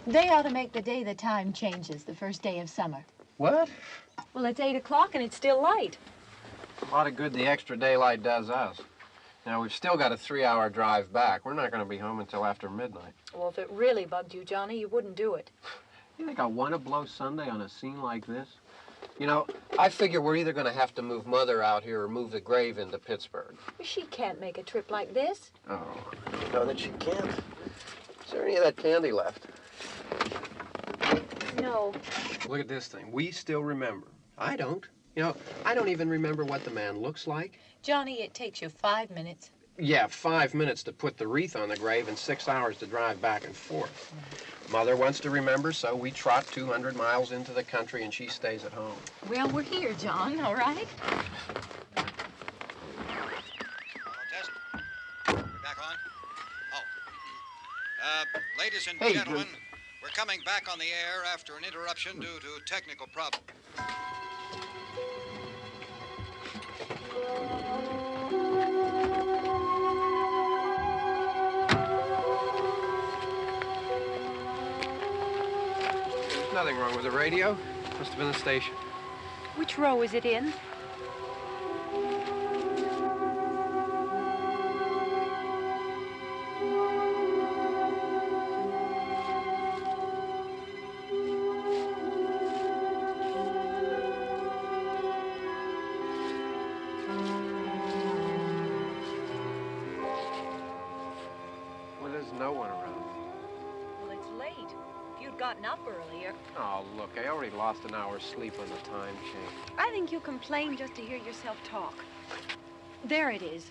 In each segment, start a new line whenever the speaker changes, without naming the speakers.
They ought to make the day the time changes, the first day of summer.
What?
Well, it's 8 o'clock and it's still light.
A lot of good the extra daylight does us. Now, we've still got a 3-hour drive back. We're not going to be home until after midnight.
Well, if it really bugged you, Johnny, you wouldn't do it.
You think I want to blow Sunday on a scene like this? You know, I figure we're either going to have to move Mother out here or move the grave into Pittsburgh.
She can't make a trip like this.
Oh, I know that she can't. Is there any of that candy left?
No.
Look at this thing. We still remember. I don't. You know, I don't even remember what the man looks like.
Johnny, it takes you 5 minutes.
Yeah, 5 minutes to put the wreath on the grave and 6 hours to drive back and forth. Mother wants to remember, so we trot 200 miles into the country and she stays at home.
Well, we're here, John, all right?
Test. We're back on? Oh. Ladies and gentlemen, we're coming back on the air after an interruption due to technical problem.
There's nothing wrong with the radio. Must have been the station.
Which row is it in?
Well, there's no one around.
Well, it's late. If you'd gotten up earlier.
Oh, look, I already lost an hour's sleep on the time change.
I think you complain just to hear yourself talk. There it is.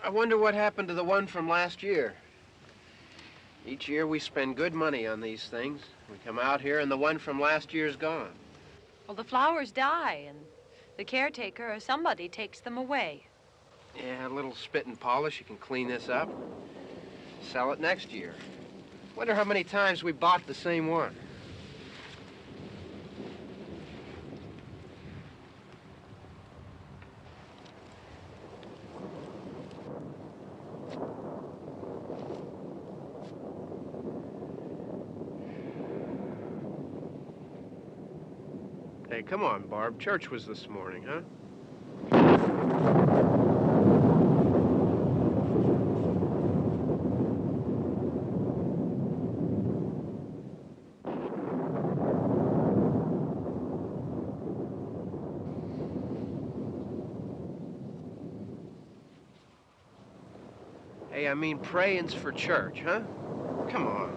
I wonder what happened to the one from last year. Each year we spend good money on these things. We come out here and the one from last year's gone.
Well, the flowers die, and the caretaker or somebody takes them away.
Yeah, a little spit and polish. You can clean this up. Sell it next year. Wonder how many times we bought the same one. Hey, come on, Barb. Church was this morning, huh? Hey, I mean, praying's for church, huh? Come on.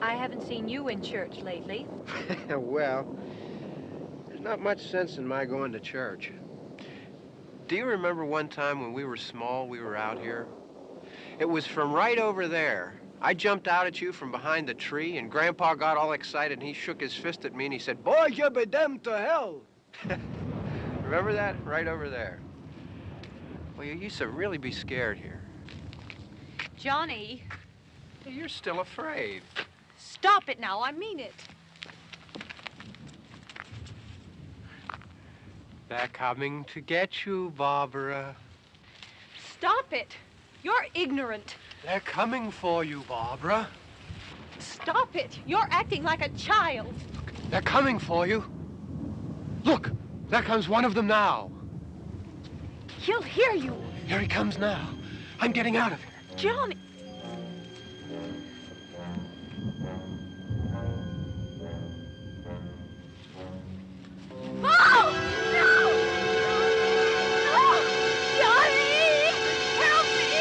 I haven't seen you in church lately.
Well, there's not much sense in my going to church. Do you remember one time when we were small, we were out here? It was from right over there. I jumped out at you from behind the tree, and Grandpa got all excited, and he shook his fist at me, and he said, "Boy, you be damned to hell." Remember that? Right over there. Well, you used to really be scared here.
Johnny,
Hey, you're still afraid.
stop it now. I mean it.
They're coming to get you, Barbara.
Stop it. You're ignorant.
They're coming for you, Barbara.
Stop it. You're acting like a child.
They're coming for you. Look, there comes one of them now.
He'll hear you.
Here he comes now. I'm getting out of here.
Johnny. Oh! No! No! Johnny! Help me!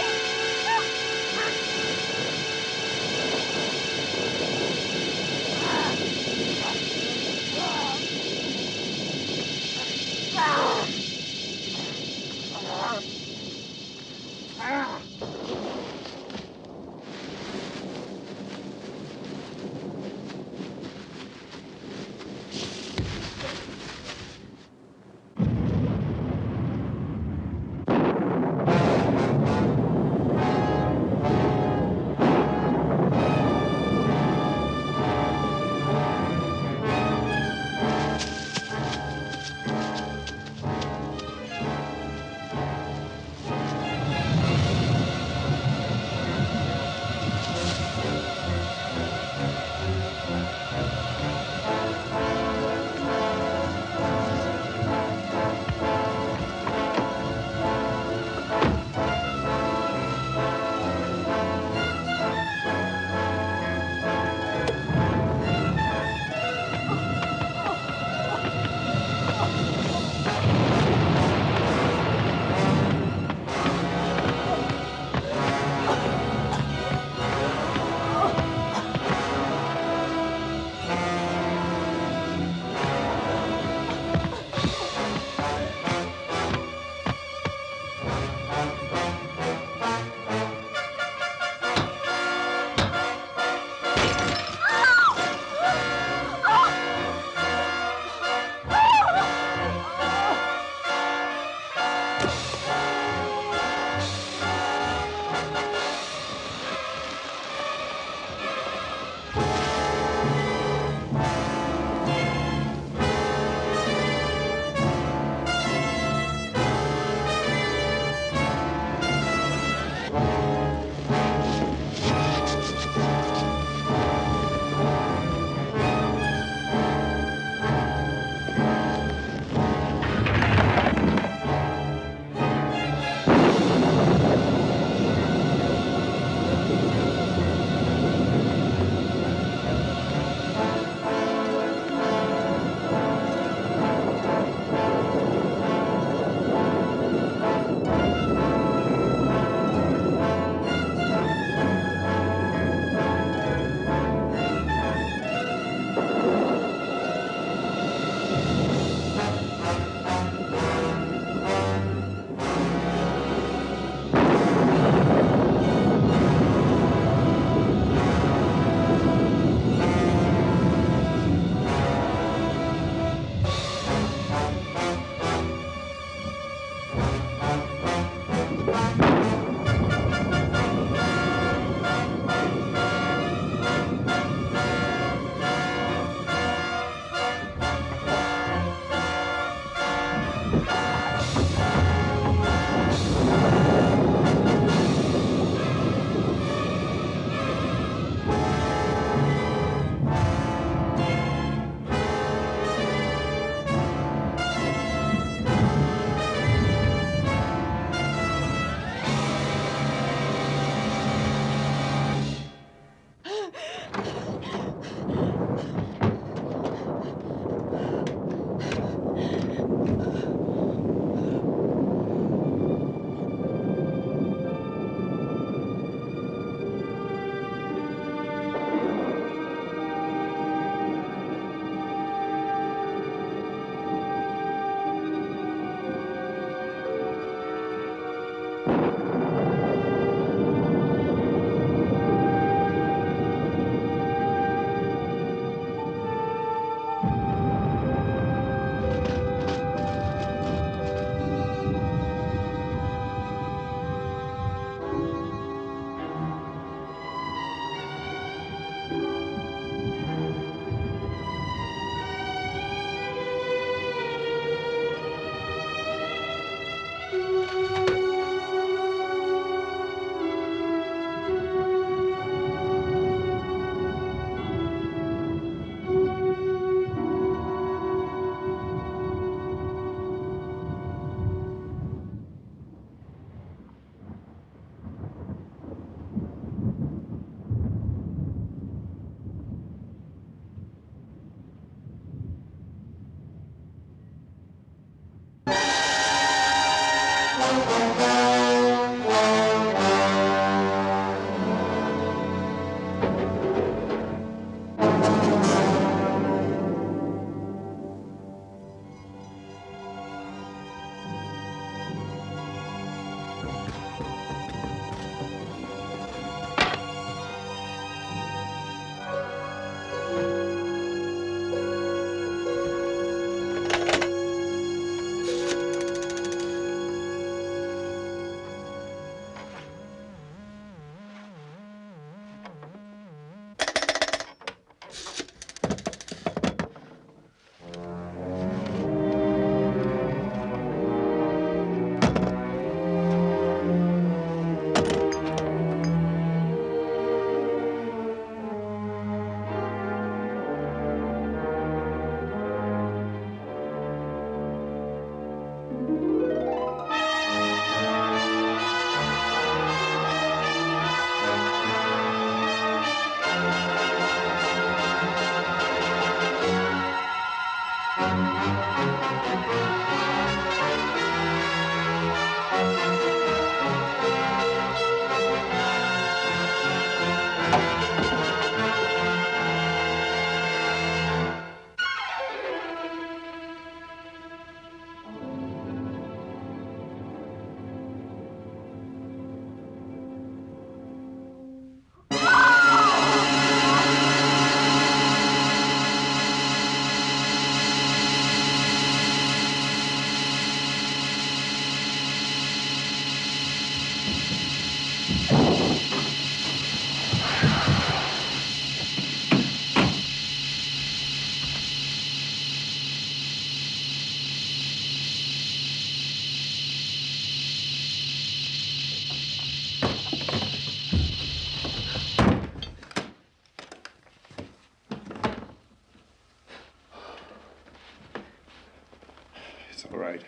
All right.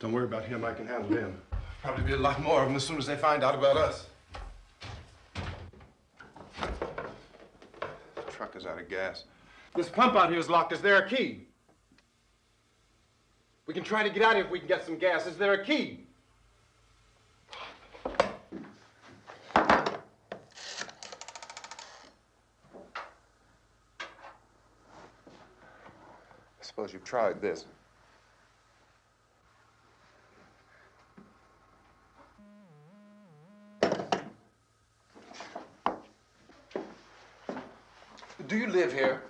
Don't worry about him. I can handle him. Probably be a lot more of them as soon as they find out about us. The truck is out of gas. This pump out here is locked. Is there a key? We can try to get out here if we can get some gas. Is there a key? I suppose you've tried this. Do you live here?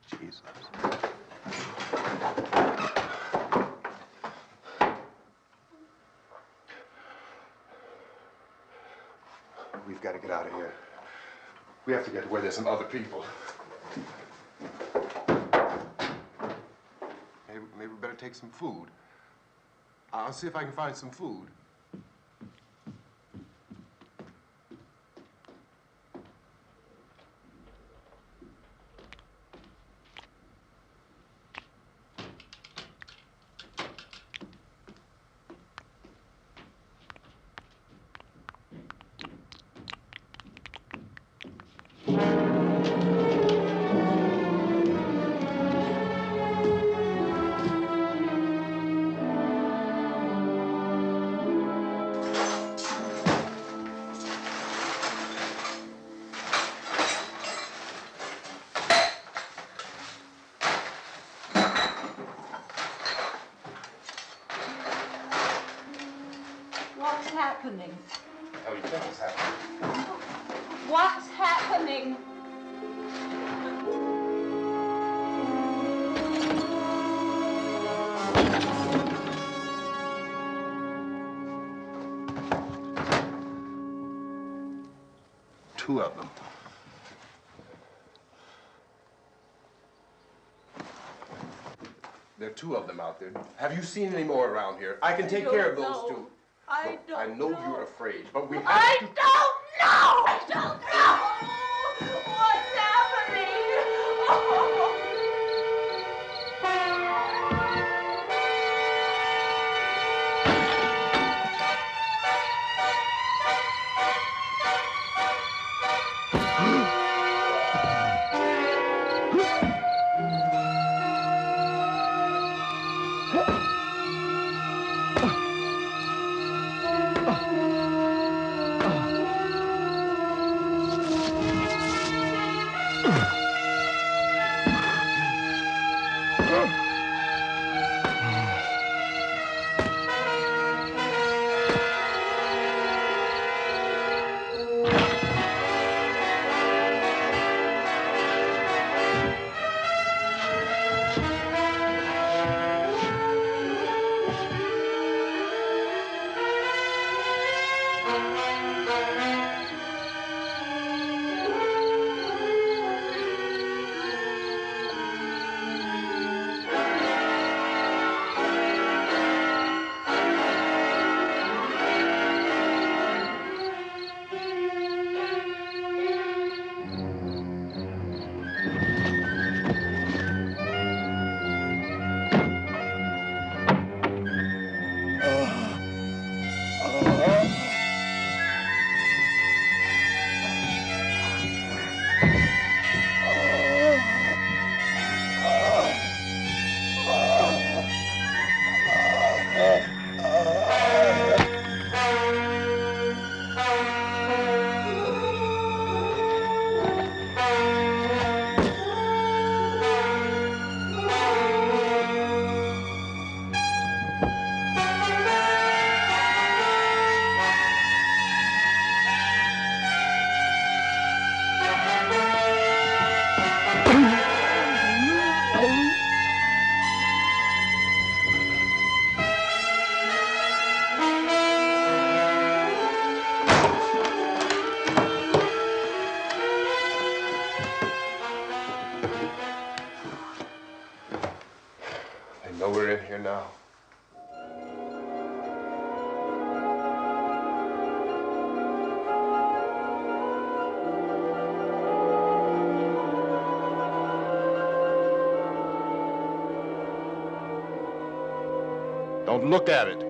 Jesus. We've got to get out of here. We have to get to where there's some other people. Maybe we better take some food. I'll see if I can find some food.
What's happening?
How do you think it's happening?
What's happening?
Two of them. There are two of them out there. Have you seen any more around here? I can take care of those two.
I don't
I know you're afraid, but we have
I
to...
don't know! I don't know! What's happening? Oh.
Don't look at it.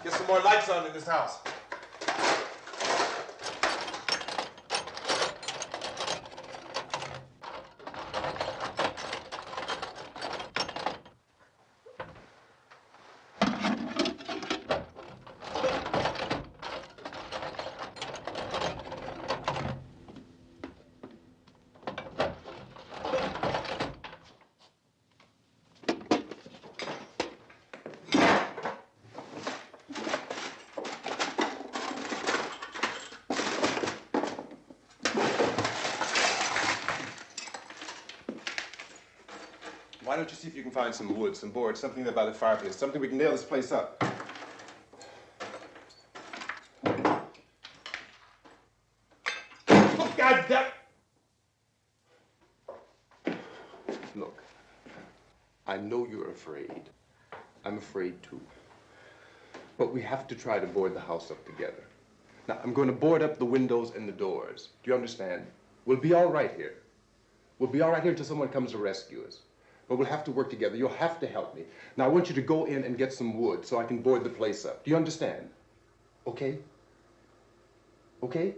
Get some more lights on in this house. Why don't you see if you can find some wood, some board, something there by the fireplace, something we can nail this place up. Oh, God damn!
Look, I know you're afraid. I'm afraid too. But we have to try to board the house up together. Now, I'm going to board up the windows and the doors. Do you understand? We'll be all right here. We'll be all right here until someone comes to rescue us. But we'll have to work together. You'll have to help me. Now, I want you to go in and get some wood so I can board the place up. Do you understand? Okay? Okay?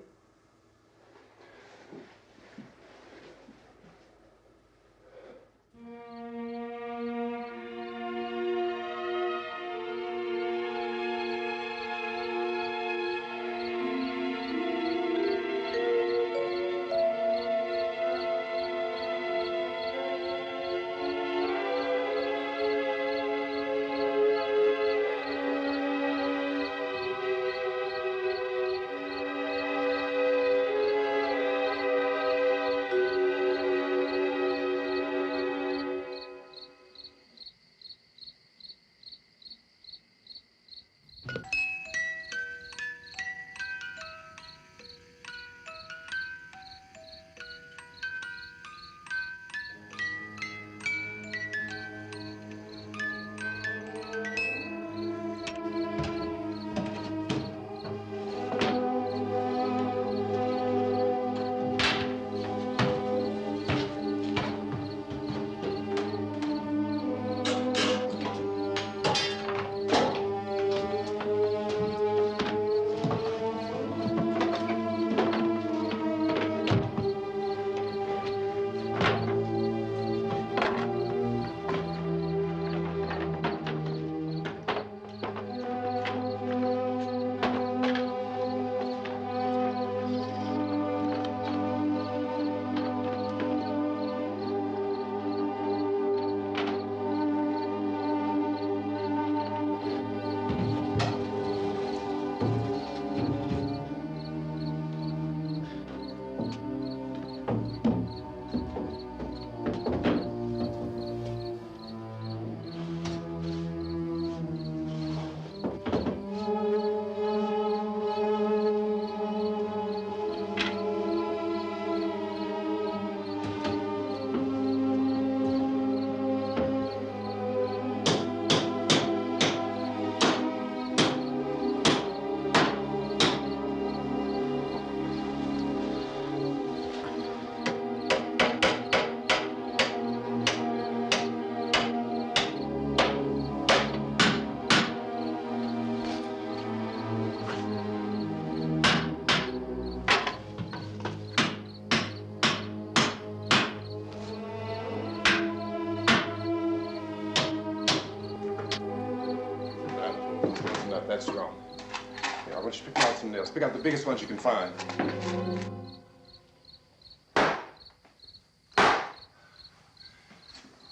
bunch. Pick out some nails. Pick out the biggest ones you can find.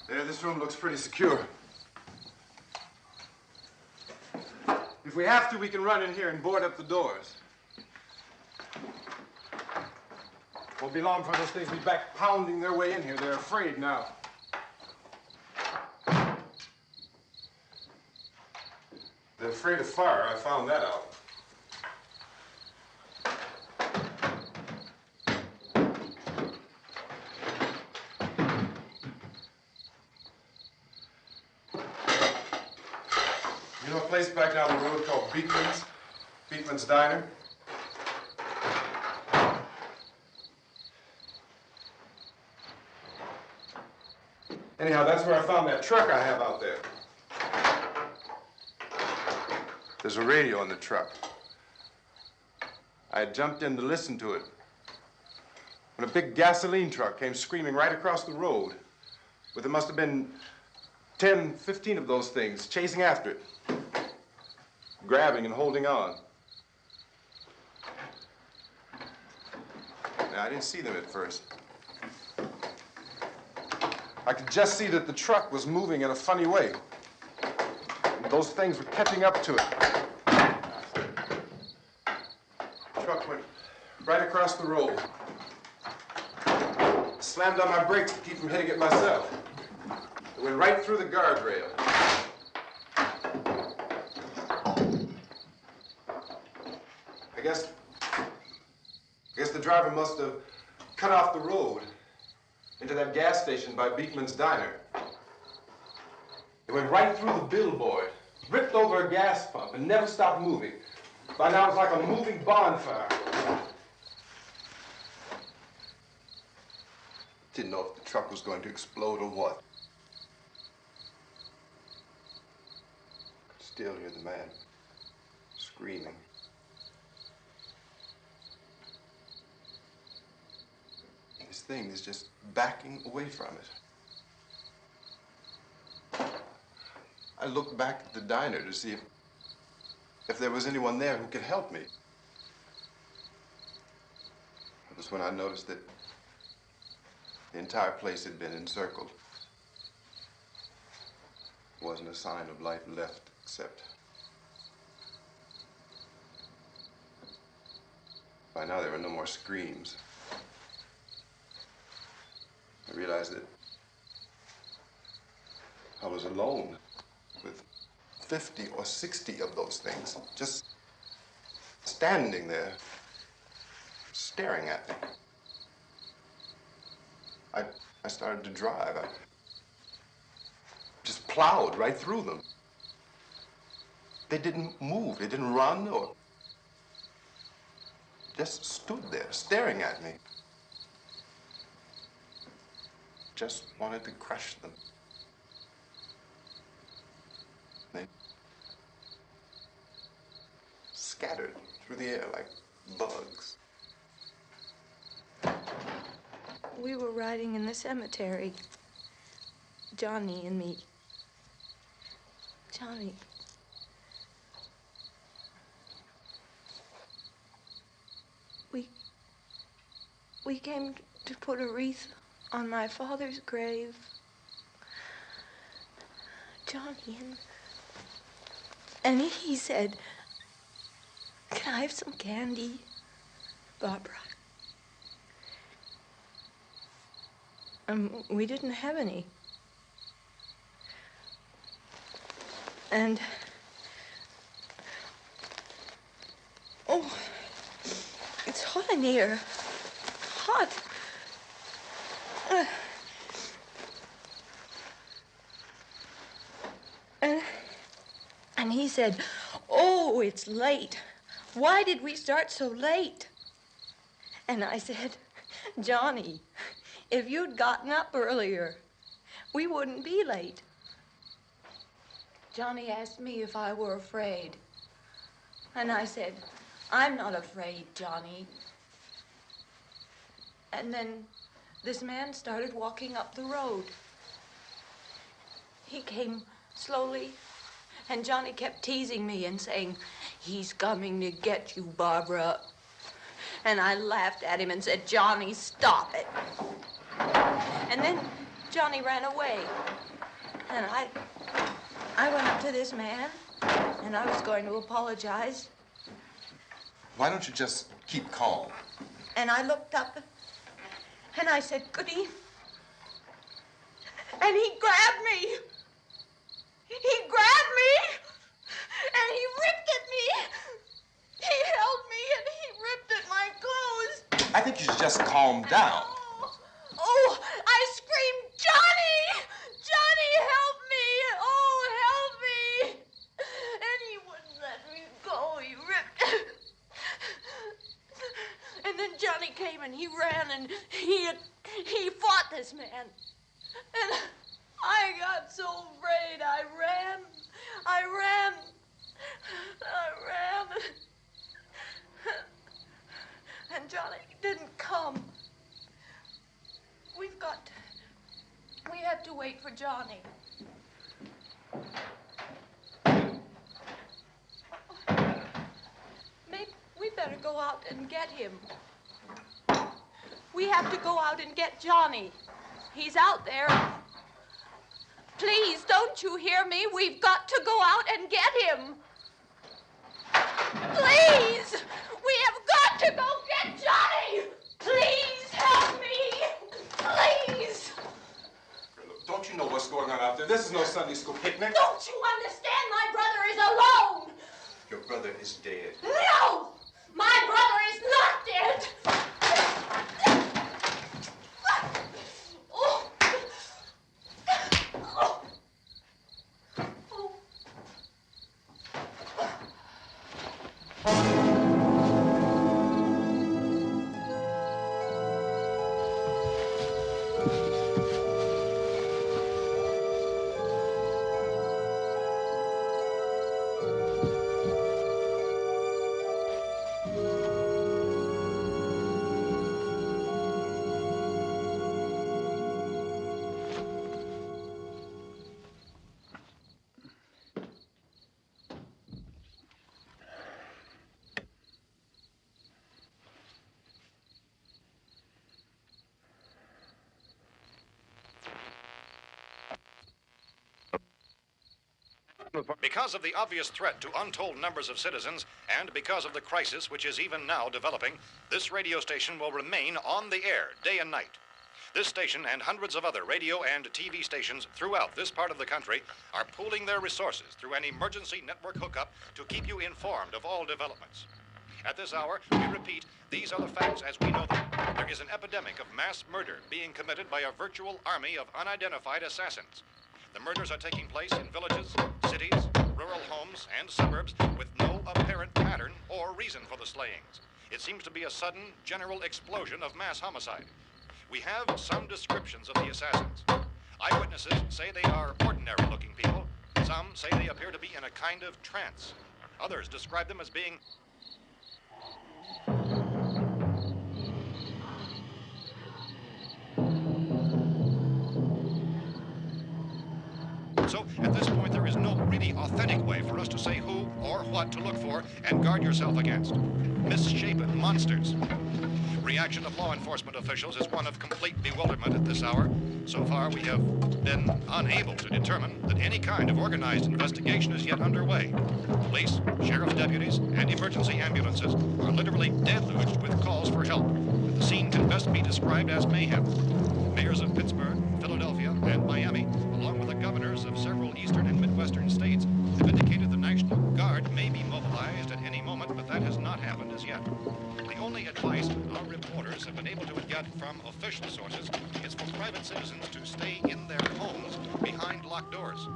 There, this room looks pretty secure. If we have to, we can run in here and board up the doors. Won't be long before those things will be back pounding their way in here. They're afraid now. They're afraid of fire. I found that out. You know a place back down the road called Beekman's? Beekman's Diner? Anyhow, that's where I found that truck I have out there. There's a radio in the truck. I had jumped in to listen to it when a big gasoline truck came screaming right across the road with, there must have been 10, 15 of those things chasing after it, grabbing and holding on. Now, I didn't see them at first. I could just see that the truck was moving in a funny way. And those things were catching up to it. The truck went right across the road. Slammed on my brakes to keep from hitting it myself. It went right through the guardrail. I guess the driver must have cut off the road into that gas station by Beekman's Diner. It went right through the billboard, ripped over a gas pump, and never stopped moving. By now, it's like a moving bonfire. Didn't know if the truck was going to explode or what. Could still hear the man screaming. This thing is just backing away from it. I looked back at the diner to see if there was anyone there who could help me. It was when I noticed that the entire place had been encircled. There wasn't a sign of life left except by now there were no more screams. I realized that I was alone with 50 or 60 of those things, just standing there, staring at me. I started to drive. I just plowed right through them. They didn't move. They didn't run or just stood there, staring at me. Just wanted to crush them. They scattered through the air like bugs.
We were riding in the cemetery, Johnny and me. Johnny. We came to put a wreath on my father's grave. Johnny, and he said, "Can I have some candy, Barbara?" We didn't have any. And, oh, it's hot in here. Hot. And he said, "Oh, it's late. Why did we start so late?" And I said, "Johnny, if you'd gotten up earlier, we wouldn't be late." Johnny asked me if I were afraid. And I said, "I'm not afraid, Johnny." And then this man started walking up the road. He came slowly, and Johnny kept teasing me and saying, "He's coming to get you, Barbara." And I laughed at him and said, "Johnny, stop it." And then Johnny ran away. And I went up to this man, and I was going to apologize.
Why don't you just keep calm?
And I looked up, and I said, "Goody." And he grabbed me. He grabbed me, and he ripped at me. He held me, and he ripped at my clothes.
I think you should just calm down.
Oh, I screamed, "Johnny! Johnny, help me! Oh, help me!" And he wouldn't let me go. He ripped. And then Johnny came and he ran and he fought this man. And I got so afraid. I ran. And Johnny didn't come. We have to wait for Johnny. Maybe we better go out and get him. We have to go out and get Johnny. He's out there. Please, don't you hear me? We've got to go out and get him. Please! We have got to go get Johnny! Please help me! Please!
Don't you know what's going on out there? This is no Sunday school picnic.
Don't you understand? My brother is alone!
Your brother is dead.
No! My brother is not dead! Oh. Oh.
Because of the obvious threat to untold numbers of citizens, and because of the crisis which is even now developing, this radio station will remain on the air day and night. This station and hundreds of other radio and TV stations throughout this part of the country are pooling their resources through an emergency network hookup to keep you informed of all developments. At this hour, we repeat, these are the facts as we know them. There is an epidemic of mass murder being committed by a virtual army of unidentified assassins. The murders are taking place in villages, cities, rural homes, and suburbs with no apparent pattern or reason for the slayings. It seems to be a sudden, general explosion of mass homicide. We have some descriptions of the assassins. Eyewitnesses say they are ordinary-looking people. Some say they appear to be in a kind of trance. Others describe them as being So, at this point, there is no really authentic way for us to say who or what to look for and guard yourself against. Misshapen monsters. Reaction of law enforcement officials is one of complete bewilderment at this hour. So far, we have been unable to determine that any kind of organized investigation is yet underway. Police, sheriff's deputies, and emergency ambulances are literally deluged with calls for help. The scene can best be described as mayhem. Mayors of Pittsburgh, Philadelphia, and Miami, along with the governors of several eastern and midwestern states, have indicated the National Guard may be mobilized at any moment, but that has not happened as yet. The only advice our reporters have been able to get from official sources is for private citizens to stay in their homes behind locked doors.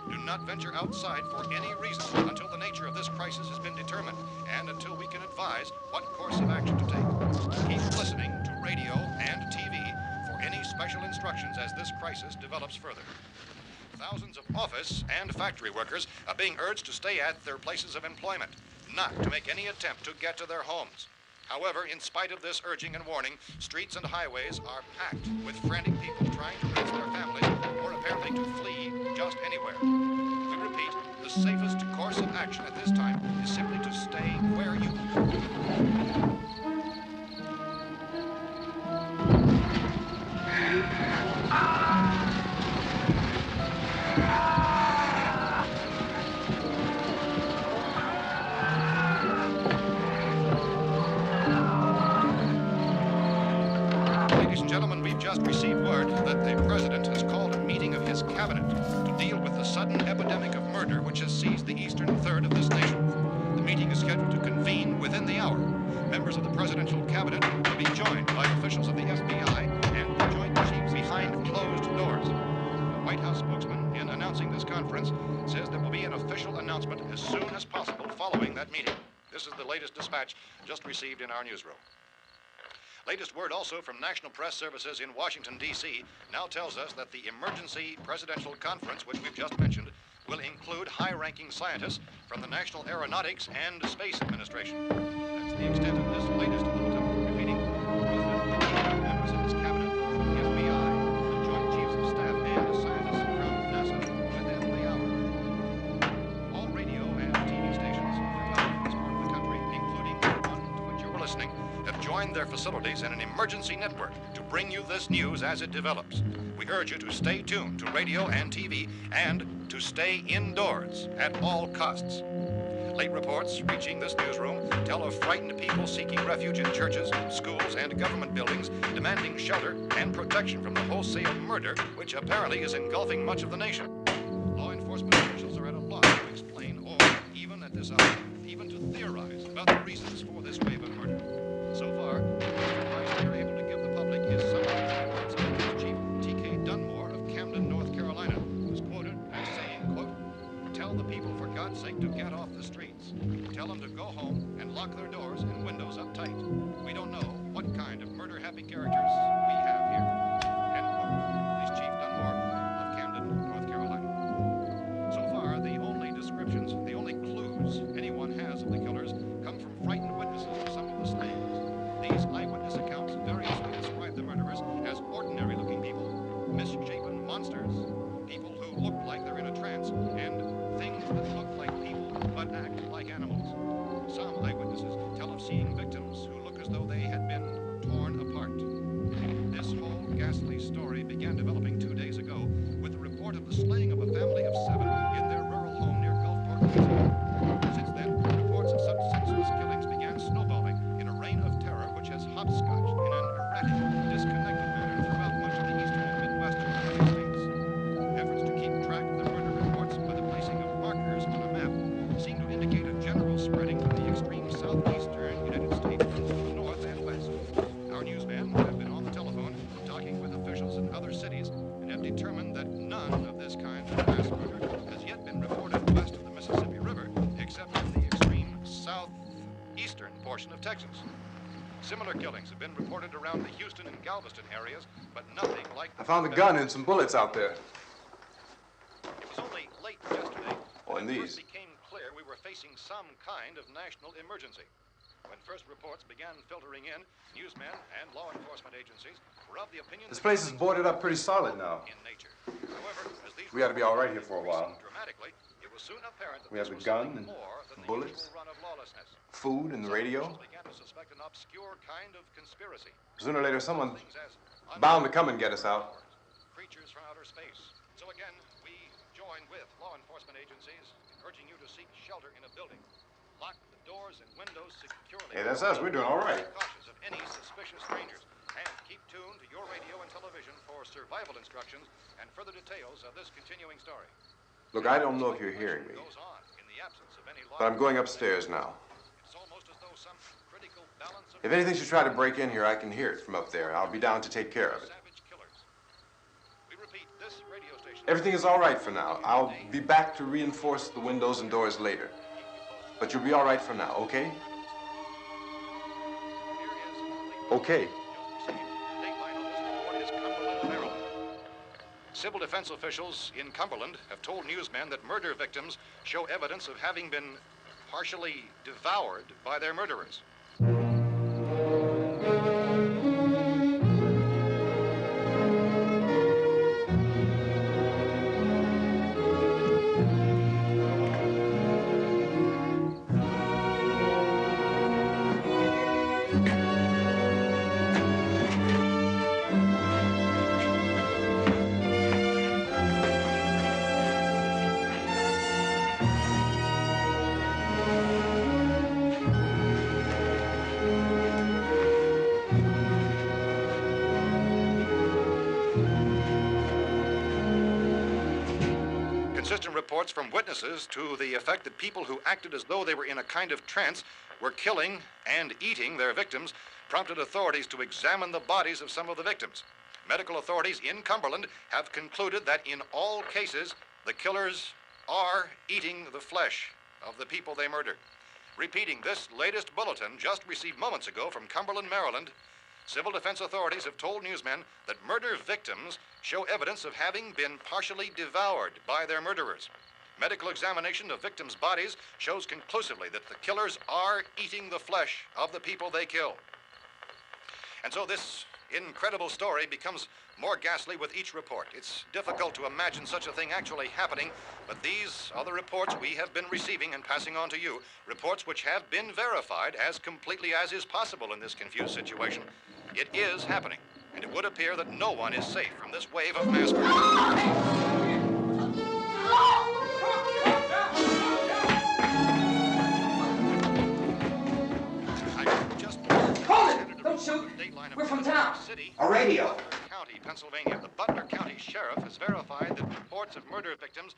Do not venture outside for any reason until the nature of this crisis has been determined and until we can advise what course of action to take. Keep listening to radio and TV for any special instructions as this crisis develops further. Thousands of office and factory workers are being urged to stay at their places of employment, not to make any attempt to get to their homes. However, in spite of this urging and warning, streets and highways are packed with frantic people trying to reach their families or apparently to flee just anywhere. We repeat, the safest course of action at this time is simply to stay where you are. Ladies and gentlemen, we've just received word that the president has called a meeting of his cabinet to deal with the sudden epidemic of murder which has seized the eastern third of this nation. The meeting is scheduled to convene within the hour. Members of the presidential cabinet will be joined by officials of the FBI and the Joint Chiefs behind closed doors. The White House spokesman, in announcing this conference, says there will be an official announcement as soon as possible following that meeting. This is the latest dispatch just received in our newsroom. Latest word also from National Press Services in Washington, D.C. now tells us that the emergency presidential conference, which we've just mentioned, will include high-ranking scientists from the National Aeronautics and Space Administration. That's the extent of this latest bulletin, repeating the President, members of his cabinet, the FBI, the Joint Chiefs of Staff, and scientists from NASA within the hour. All radio and TV stations throughout this part of the country, including the one to which you were listening, have joined their facilities in an emergency network to bring you this news as it develops. We urge you to stay tuned to radio and TV and to stay indoors at all costs. Late reports reaching this newsroom tell of frightened people seeking refuge in churches, schools, and government buildings, demanding shelter and protection from the wholesale murder which apparently is engulfing much of the nation. Law enforcement officials are at a loss to explain or, even at this hour, even to theorize about the reasons for this wave of murder. So far, the advice we are able to give the public is summarized by words of Police Chief T.K. Dunmore of Camden, North Carolina, who is quoted as saying, quote, "Tell the people, for God's sake, to get off the streets. Tell them to go home and lock their doors and windows up tight. We don't know what kind of murder-happy characters we have here." End quote. Police Chief Dunmore of Camden, North Carolina. So far, the only descriptions, the only clues anyone has of the killers come from frightened witnesses of some of the slayings. These eyewitness accounts variously describe the murderers as ordinary-looking people, misshapen monsters, people who look like they're in a trance, and things that look like people but act like animals. Some eyewitnesses tell of seeing victims who look as though they had been torn apart. This whole ghastly story began developing 2 days ago with the report of the slaying of a family of 7 in their rural home near Gulfport, Louisiana. Since then, reports of such senseless killings began snowballing in a reign of terror which has hopscotched in an erratic, disconnected manner throughout much of the eastern and midwestern United States. Efforts to keep track of the murder reports by the placing of markers on a map seem to indicate a general spreading from the extreme southeastern United States to the north and west. Our newsmen have been on the telephone talking with officials in other cities and have determined that none of this kind of mass murder has yet been reported west of the Mississippi River, except in the extreme southeastern portion of Texas. Similar killings have been reported around the Houston and Galveston areas, but nothing like
I found a gun and some bullets out there.
It was only late yesterday
Oh, and
when it
these.
first became clear we were facing some kind of national emergency. When first reports began filtering in, newsmen and law enforcement agencies were of the opinion
This
that
place is
killings
boarded
were
up pretty solid now.
in nature. However, as these
We ought to be all right here
reports
for a while.
increased dramatically, it was soon apparent that
We have
this
a
was
gun
something
and
more than the
bullets.
usual run of lawlessness.
Food and the
Some
radio.
officials began to suspect an obscure kind of conspiracy.
Sooner or later, someone's
Things as
bound to come and get us out.
creatures from outer space. So again, we join with law enforcement agencies in urging you to seek shelter in a building. Lock the doors and windows securely.
Hey, that's us. We're doing all right.
Be cautious of any suspicious strangers. And keep tuned to your radio and television for survival instructions and further details of this continuing story.
Look, I don't know if you're hearing me,
Goes on in the absence of any
but I'm going upstairs now.
It's almost as though some critical balance of
If anything should try to break in here, I can hear it from up there. I'll be down to take care of it.
savage killers. We repeat, this radio station.
Everything is all right for now. I'll be back to reinforce the windows and doors later. But you'll be all right for now, okay? Okay.
Civil defense officials in Cumberland have told newsmen that murder victims show evidence of having been partially devoured by their murderers. Consistent reports from witnesses to the effect that people who acted as though they were in a kind of trance were killing and eating their victims prompted authorities to examine the bodies of some of the victims. Medical authorities in Cumberland have concluded that in all cases, the killers are eating the flesh of the people they murdered. Repeating this latest bulletin just received moments ago from Cumberland, Maryland, civil defense authorities have told newsmen that murder victims show evidence of having been partially devoured by their murderers. Medical examination of victims' bodies shows conclusively that the killers are eating the flesh of the people they kill. And so this incredible story becomes more ghastly with each report. It's difficult to imagine such a thing actually happening, but these are the reports we have been receiving and passing on to you, reports which have been verified as completely as is possible in this confused situation. It is happening, and it would appear that no one is safe from this wave of mass murder.
Don't shoot. We're from town.
A radio.
County, Pennsylvania. The Butler County Sheriff has verified that reports of murder victims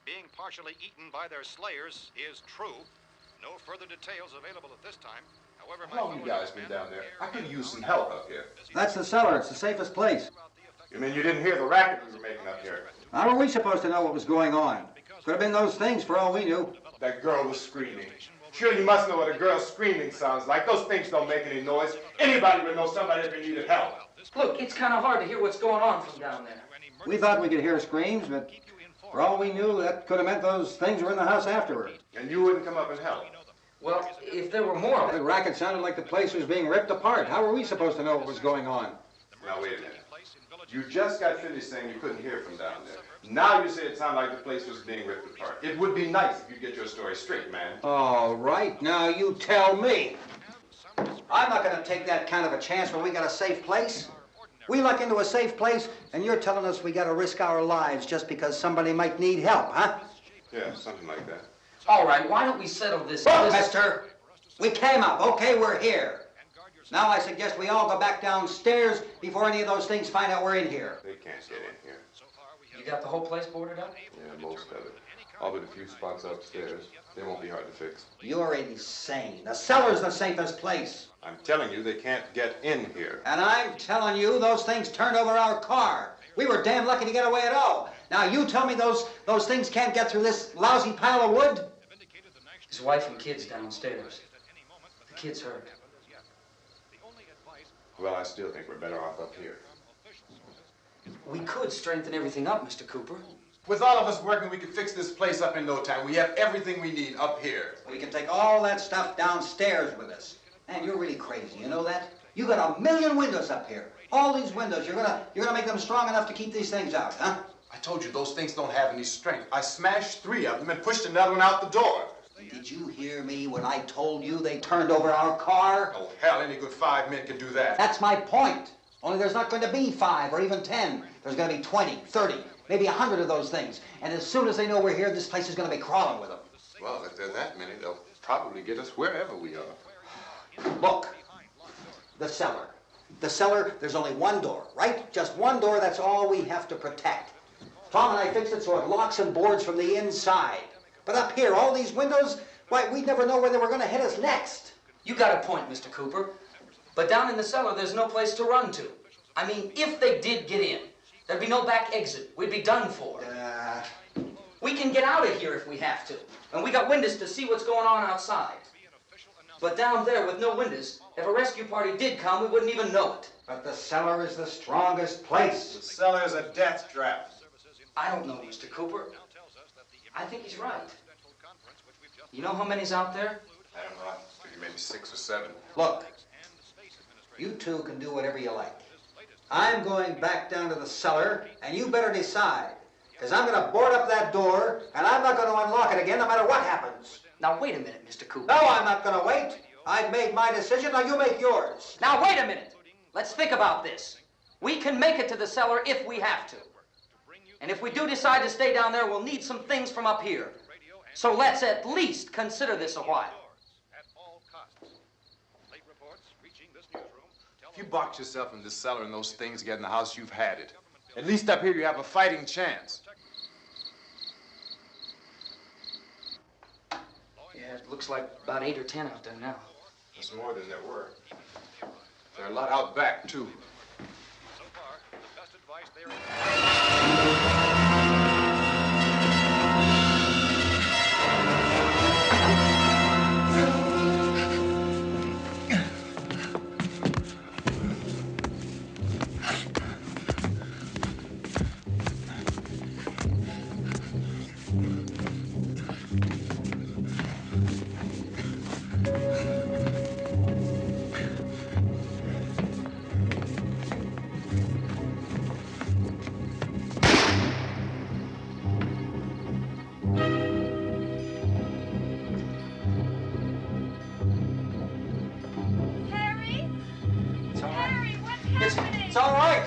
being partially eaten by their slayers is true. No further details available at this time. However,
How long you guys been down there? I could use some help up here.
That's the cellar. It's the safest place.
You mean you didn't hear the racket we were making up here?
How were we supposed to know what was going on? Could have been those things for all we knew.
That girl was screaming. Sure, you must know what a girl screaming sounds like. Those things don't make any noise. Anybody would know somebody if needed help.
Look, it's kind of hard to hear what's going on from down there.
We thought we could hear screams, but for all we knew, that could have meant those things were in the house afterward.
And you wouldn't come up and help?
Well, if there were more of
The
it.
racket sounded like the place was being ripped apart. How were we supposed to know what was going on?
Now, wait a minute. You just got finished saying you couldn't hear from down there. Now you say it sounded like the place was being ripped apart. It would be nice if you get your story straight, man.
All right, now you tell me. I'm not going to take that kind of a chance when we got a safe place. We luck into a safe place, and you're telling us we got to risk our lives just because somebody might need help, huh?
Yeah, something like that.
All right, why don't we settle this?
Look, mister, we came up. Okay, we're here. Now I suggest we all go back downstairs before any of those things find out we're in here.
They can't get in here.
You got the whole place boarded up?
Yeah, most of it. All but a few spots upstairs. They won't be hard to fix.
You're insane. The cellar's the safest place.
I'm telling you, they can't get in here.
And I'm telling you, those things turned over our car. We were damn lucky to get away at all. Now you tell me those things can't get through this lousy pile of wood?
His wife and kids downstairs. The kid's hurt.
Well, I still think we're better off up here.
We could strengthen everything up, Mr. Cooper.
With all of us working, we could fix this place up in no time. We have everything we need up here.
We can take all that stuff downstairs with us. Man, you're really crazy, you know that? You got 1,000,000 windows up here. All these windows, you're gonna make them strong enough to keep these things out, huh?
I told you those things don't have any strength. I smashed 3 of them and pushed another one out the door.
Did you hear me when I told you they turned over our car?
Oh, hell, any good 5 men can do that.
That's my point. Only there's not going to be 5 or even 10. There's going to be 20, 30, maybe 100 of those things. And as soon as they know we're here, this place is going to be crawling with them.
Well, if there are that many, they'll probably get us wherever we are.
Look, the cellar. The cellar, there's only one door, right? Just one door, that's all we have to protect. Tom and I fixed it so it locks and boards from the inside. But up here, all these windows, why, we'd never know where they were going to hit us next.
You got a point, Mr. Cooper. But down in the cellar, there's no place to run to. I mean, if they did get in, there'd be no back exit. We'd be done for. We can get out of here if we have to. And we got windows to see what's going on outside. But down there with no windows, if a rescue party did come, we wouldn't even know it.
But the cellar is the strongest place.
The cellar's a death trap.
I don't know, Mr. Cooper. I think he's right. You know how many's out there?
I don't know. Maybe 6 or 7.
Look, you two can do whatever you like. I'm going back down to the cellar, and you better decide. Because I'm going to board up that door, and I'm not going to unlock it again no matter what happens.
Now, wait a minute, Mr. Cooper.
No, I'm not going to wait. I've made my decision, now you make yours.
Now, wait a minute. Let's think about this. We can make it to the cellar if we have to. And if we do decide to stay down there, we'll need some things from up here. So let's at least consider this a while.
If you box yourself in this cellar and those things get in the house, you've had it. At least up here you have a fighting chance.
Yeah, it looks like about 8 or 10 out there now.
There's more than there were. There are a lot out back, too.
So far, the best advice there is...
Harry?
It's all right.
Harry, what's happening?
It's all right.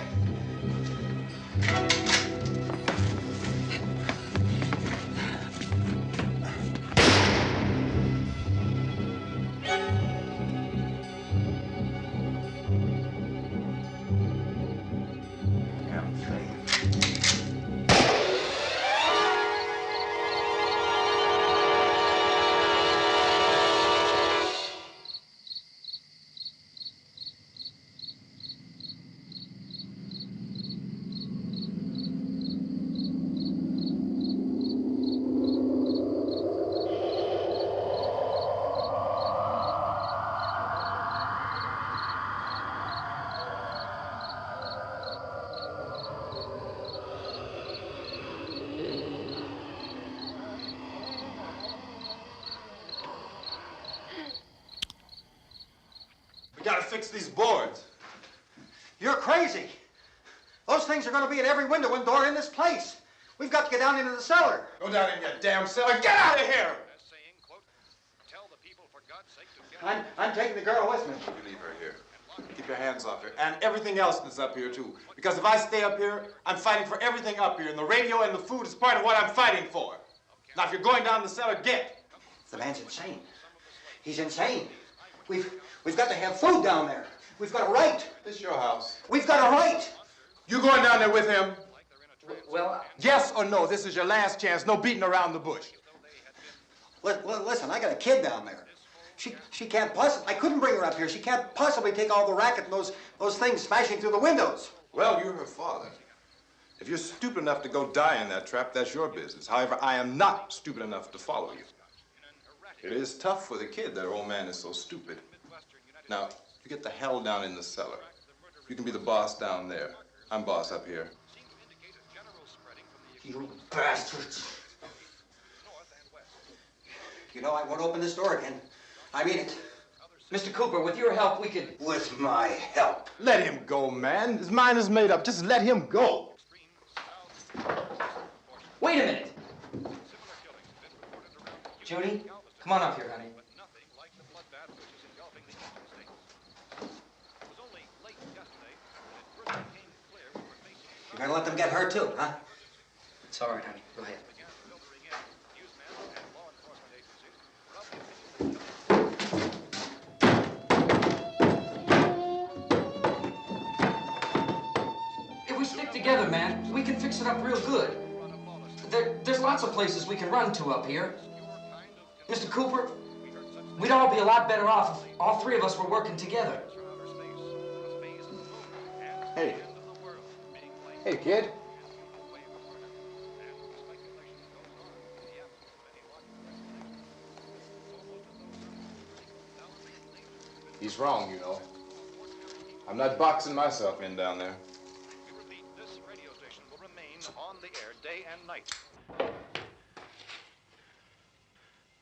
We gotta fix these boards.
You're crazy. Those things are going to be at every window and door in this place. We've got to get down into the cellar.
Go down in your damn cellar. Get out of here!
Best saying, quote, tell the people for God's sake to get...
I'm taking the girl with me.
You leave her here. Keep your hands off her. And everything else that's up here, too. Because if I stay up here, I'm fighting for everything up here. And the radio and the food is part of what I'm fighting for. Now, if you're going down the cellar, get.
The man's insane. He's insane. We've got to have food down there. We've got a right.
This is your house.
We've got a right.
You going down there with him?
Well,
Yes or no? This is your last chance. No beating around the bush.
Listen, I got a kid down there. She can't possibly. I couldn't bring her up here. She can't possibly take all the racket and those things smashing through the windows.
Well, you're her father. If you're stupid enough to go die in that trap, that's your business. However, I am not stupid enough to follow you. It is tough for the kid that her old man is so stupid. Now, you get the hell down in the cellar. You can be the boss down there. I'm boss up here.
You bastards. You know, I won't open this door again. I mean it.
Mr. Cooper, with your help, we could...
With my help.
Let him go, man. His mind is made up. Just let him go.
Wait a minute. Judy, come on up here, honey.
You're gonna let them get hurt too, huh?
It's all right, honey. Go ahead. If we stick together, man, we can fix it up real good. There's lots of places we can run to up here. Mr. Cooper, we'd all be a lot better off if all three of us were working together.
Hey. Hey, kid. He's wrong, you know. I'm not boxing myself in down there.
We repeat, this radio station will remain on the air day and night.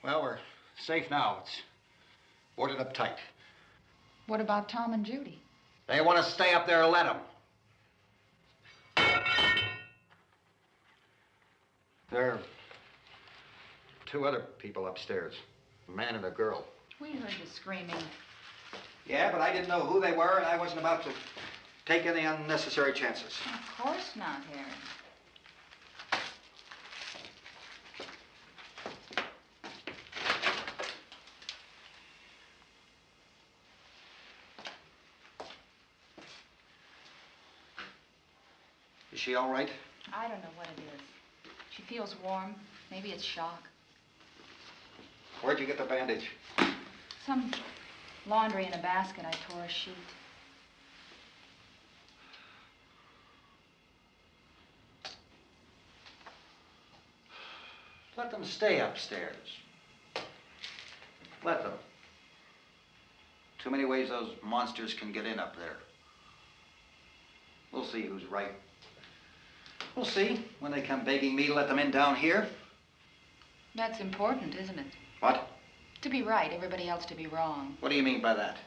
Well, we're safe now. It's boarded up tight.
What about Tom and Judy?
They want to stay up there, let them. There are two other people upstairs, a man and a girl.
We heard the screaming.
Yeah, but I didn't know who they were, and I wasn't about to take any unnecessary chances.
Of course not, Harry.
Is she all right?
I don't know what it is. She feels warm. Maybe it's shock.
Where'd you get the bandage?
Some laundry in a basket. I tore a sheet.
Let them stay upstairs. Let them. Too many ways those monsters can get in up there. We'll see who's right. We'll see when they come begging me to let them in down here.
That's important, isn't it?
What?
To be right, everybody else to be wrong.
What do you mean by that?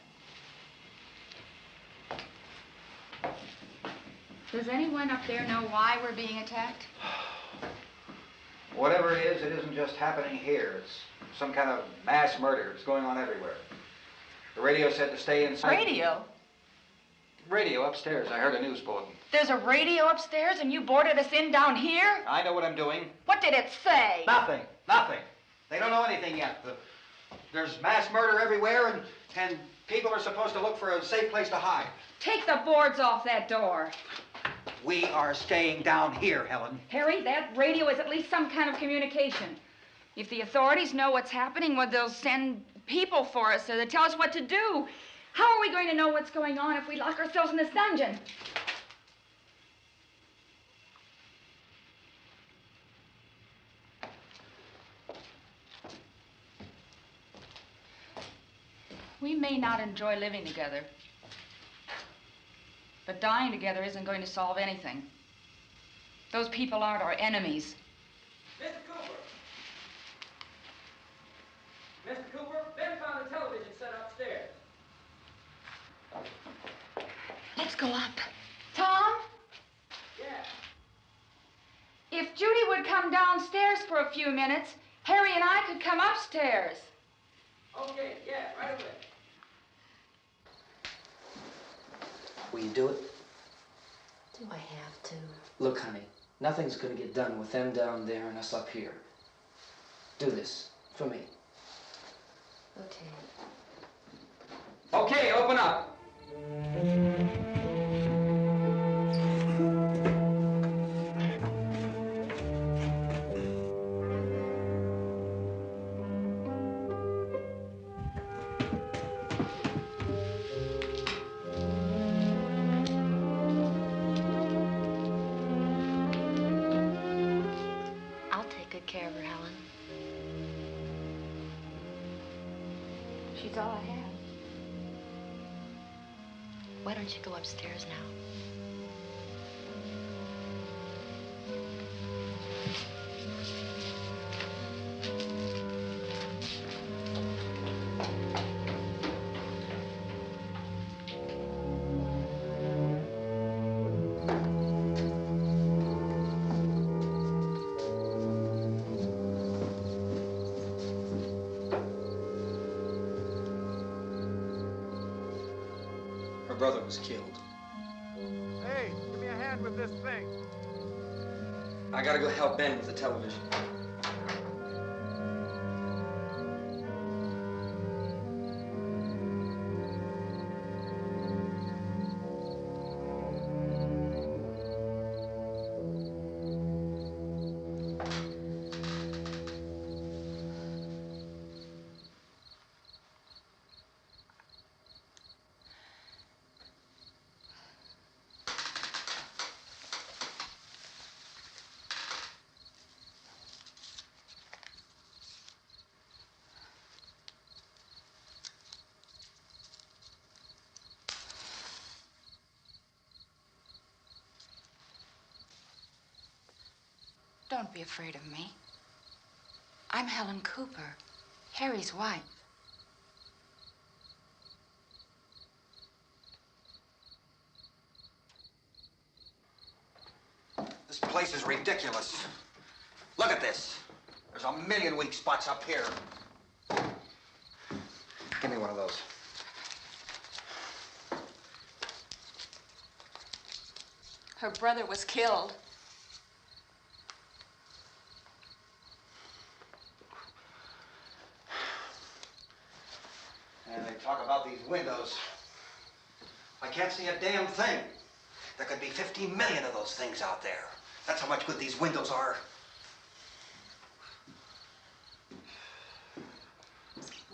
Does anyone up there know why we're being attacked?
Whatever it isn't just happening here. It's some kind of mass murder. It's going on everywhere. The radio said to stay inside.
Radio?
Radio upstairs. I heard a news bulletin.
There's a radio upstairs and you boarded us in down here?
I know what I'm doing.
What did it say?
Nothing. Nothing. They don't know anything yet. There's mass murder everywhere, and people are supposed to look for a safe place to hide.
Take the boards off that door.
We are staying down here, Helen.
Harry, that radio is at least some kind of communication. If the authorities know what's happening, well, they'll send people for us, so they'll tell us what to do. How are we going to know what's going on if we lock ourselves in this dungeon? We may not enjoy living together, but dying together isn't going to solve anything. Those people aren't our enemies.
Mr. Cooper! Mr. Cooper, Ben found a television set upstairs.
Let's go up.
Tom?
Yeah.
If Judy would come downstairs for a few minutes, Harry and I could come upstairs.
Okay, yeah, right away.
Will you do it?
Do I have to?
Look, honey, nothing's gonna get done with them down there and us up here. Do this for me.
Okay.
Okay, open up.
I'll take good care of her, Helen.
She's all I have.
Why don't you go upstairs now?
Her brother was killed.
Hey, give me a hand with this thing.
I gotta go help Ben with the television.
Don't be afraid of me. I'm Helen Cooper, Harry's wife.
This place is ridiculous. Look at this. There's a million weak spots up here. Give me one of those.
Her brother was killed.
And they talk about these windows. I can't see a damn thing. There could be 50 million of those things out there. That's how much good these windows are.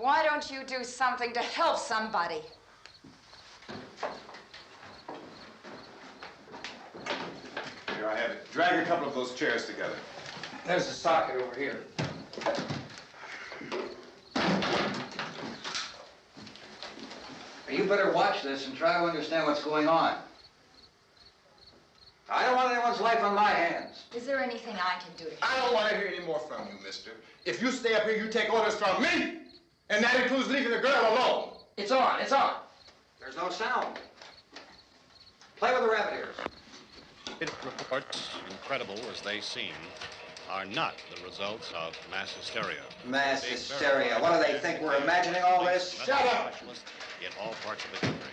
Why don't you do something to help somebody?
Here I have it. Drag a couple of those chairs together.
There's the socket over here.
You better watch this and try to understand what's going on. I don't want anyone's life on my hands.
Is there anything I can do to help?
I don't want to hear any more from you, mister. If you stay up here, you take orders from me. And that includes leaving the girl alone.
It's on, it's on.
There's no sound. Play with the rabbit ears.
Reports, incredible as they seem, are not the results of mass hysteria.
Mass hysteria. What do they think? We're imagining all this? Shut up!
In all parts of the country.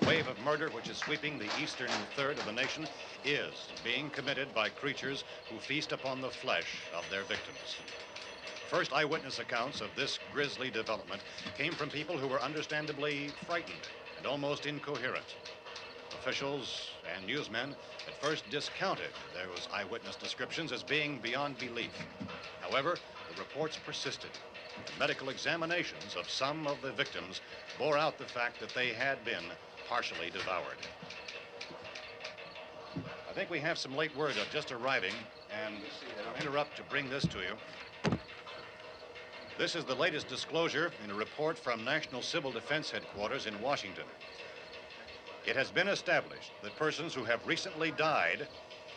The wave of murder which is sweeping the eastern third of the nation is being committed by creatures who feast upon the flesh of their victims. First eyewitness accounts of this grisly development came from people who were understandably frightened and almost incoherent. Officials and newsmen at first discounted those eyewitness descriptions as being beyond belief. However, the reports persisted. And medical examinations of some of the victims bore out the fact that they had been partially devoured. I think we have some late word just arriving, and I'll interrupt to bring this to you. This is the latest disclosure in a report from National Civil Defense Headquarters in Washington. It has been established that persons who have recently died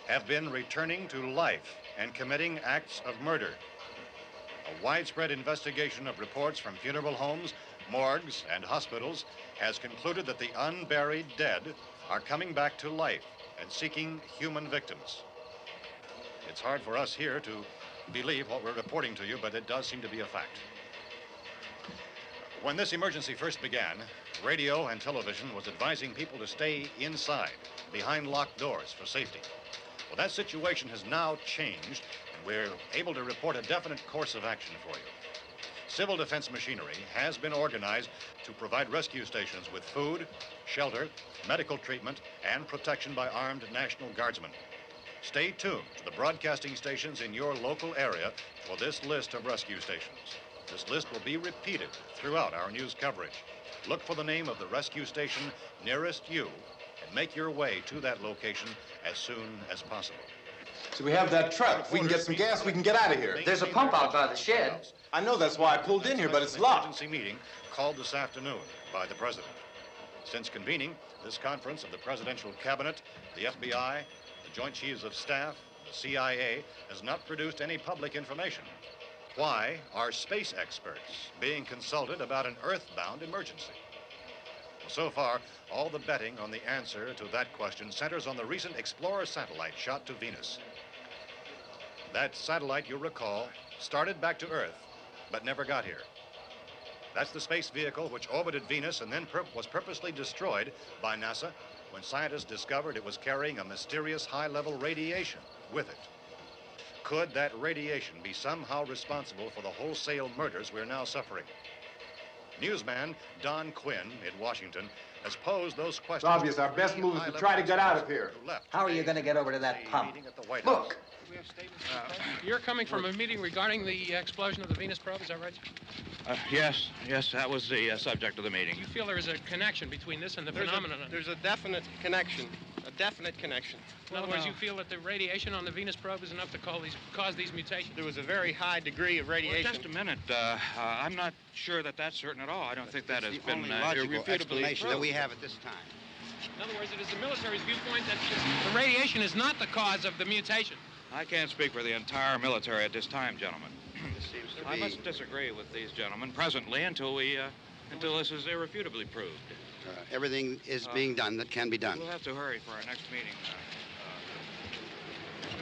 have been returning to life and committing acts of murder. A widespread investigation of reports from funeral homes, morgues, and hospitals has concluded that the unburied dead are coming back to life and seeking human victims. It's hard for us here to believe what we're reporting to you, but it does seem to be a fact. When this emergency first began, radio and television was advising people to stay inside, behind locked doors for safety. Well, that situation has now changed, and we're able to report a definite course of action for you. Civil defense machinery has been organized to provide rescue stations with food, shelter, medical treatment, and protection by armed National Guardsmen. Stay tuned to the broadcasting stations in your local area for this list of rescue stations. This list will be repeated throughout our news coverage. Look for the name of the rescue station nearest you and make your way to that location as soon as possible.
So we have that truck. If we can get some gas, we can get out of here.
There's a pump out by the shed.
I know, that's why I pulled in here, but it's locked.
Emergency meeting called this afternoon by the president. Since convening this conference of the presidential cabinet, the FBI, the Joint Chiefs of Staff, the CIA has not produced any public information. Why are space experts being consulted about an earthbound emergency? Well, so far, all the betting on the answer to that question centers on the recent Explorer satellite shot to Venus. That satellite, you'll recall, started back to Earth, but never got here. That's the space vehicle which orbited Venus and then was purposely destroyed by NASA when scientists discovered it was carrying a mysterious high-level radiation with it. Could that radiation be somehow responsible for the wholesale murders we're now suffering? Newsman Don Quinn in Washington has posed those questions.
It's obvious our best move is to try to get out of here.
How are you going to get over to that pump?
Look.
You're coming from a meeting regarding the explosion of the Venus probe, is that right?
Yes, that was the subject of the meeting.
Do you feel there is a connection between this and the phenomenon?
There's a definite connection.
In other words, you feel that the radiation on the Venus probe is enough to cause these mutations?
There was a very high degree of radiation.
Well, just a minute. I'm not sure that that's certain at all. I don't think that has been
logical
irrefutably
explanation that
proved.
we have at this time.
In other words, it is the military's viewpoint that the radiation is not the cause of the mutation.
I can't speak for the entire military at this time, gentlemen.
This seems to
I
be...
must disagree with these gentlemen presently until this is irrefutably proved.
everything is being done that can be done.
We'll have to hurry for our next meeting.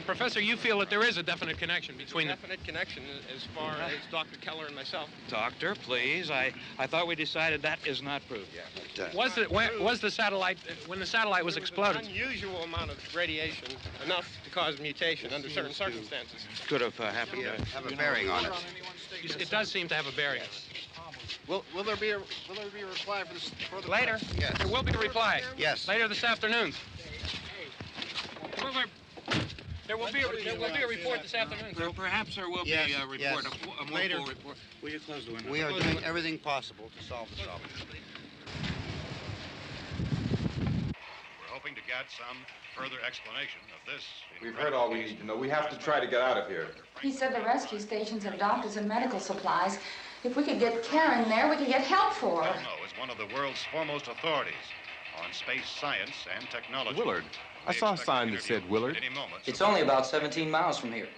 Professor, you feel that there is a definite connection between them?
Definite connection as far as Dr. Keller and myself.
Doctor, please. I thought we decided that is not proved yet.
But,
Was the satellite, when the satellite was exploded?
An unusual amount of radiation, enough to cause mutation under certain circumstances.
Could have happened.
have a bearing on it.
It does seem to have a bearing.
Will there be a reply for this further?
Later?
Yes.
There will be a reply.
Yes.
Later this afternoon. There will be a report this afternoon, sir.
Perhaps there will
Yes,
be a report,
yes.
a more
Later.
full report. Will you close the window?
We are doing everything possible to solve this problem.
We're hoping to get some further explanation of this.
We've heard all we need to know. We have to try to get out of here.
He said the rescue stations have doctors and medical supplies. If we could get care in there, we could get help for her.
Romero is one of the world's foremost authorities on space science and technology.
Willard. I saw a sign that said Willard.
It's only about 17 miles from here.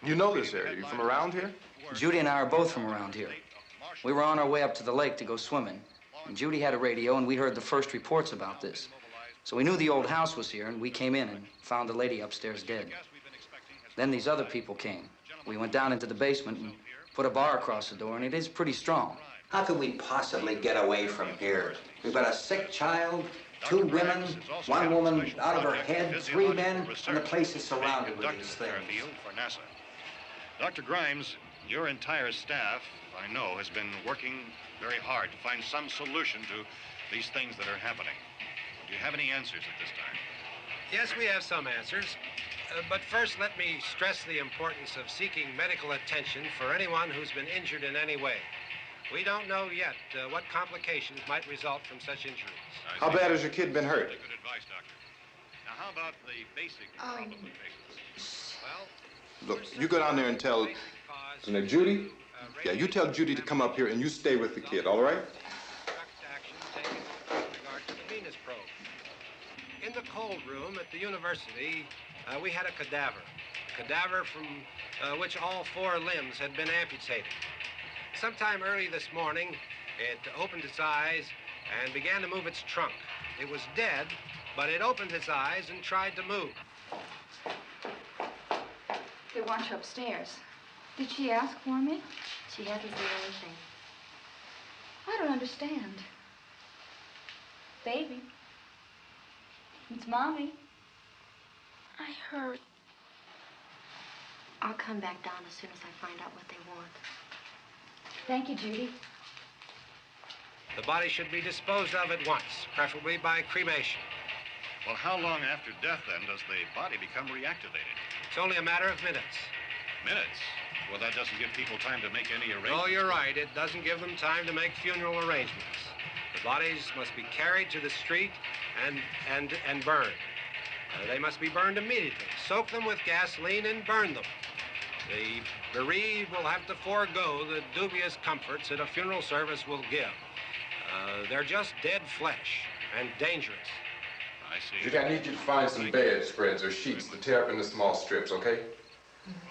You know this area. You from around here?
Judy and I are both from around here. We were on our way up to the lake to go swimming, and Judy had a radio, and we heard the first reports about this. So we knew the old house was here, and we came in and found the lady upstairs dead. Then these other people came. We went down into the basement and put a bar across the door, and it is pretty strong.
How could we possibly get away from here? We've got a sick child, 2 women, 1 woman out of her head, 3 men, and the place is surrounded with these things.
For NASA. Dr. Grimes, your entire staff, I know, has been working very hard to find some solution to these things that are happening. Do you have any answers at this time?
Yes, we have some answers. But first, let me stress the importance of seeking medical attention for anyone who's been injured in any way. We don't know yet what complications might result from such injuries.
How bad has your kid been hurt?
Good advice, Doctor. Now, how about the basic problem of patients? Well,
Look, you go down there and tell... Now, Judy? Yeah, you tell Judy to come up here and you stay with the kid, all right?
Action taken with regard to the Venus probe. In the cold room at the university, we had a cadaver from which all 4 limbs had been amputated. Sometime early this morning, it opened its eyes and began to move its trunk. It was dead, but it opened its eyes and tried to move.
They want you upstairs. Did she ask for me?
She hasn't said anything.
I don't understand. Baby. It's Mommy.
I heard. I'll come back down as soon as I find out what they want.
Thank you, Judy.
The body should be disposed of at once, preferably by cremation.
well, how long after death, then, does the body become reactivated?
It's only a matter of minutes.
Minutes? Well, that doesn't give people time to make any arrangements.
Oh, you're right. It doesn't give them time to make funeral arrangements. The bodies must be carried to the street and burned. They must be burned immediately. Soak them with gasoline and burn them. The bereaved will have to forego the dubious comforts that a funeral service will give. They're just dead flesh and dangerous.
I see.
Judy, I need you to find some bedspreads or sheets to tear up into small strips, okay?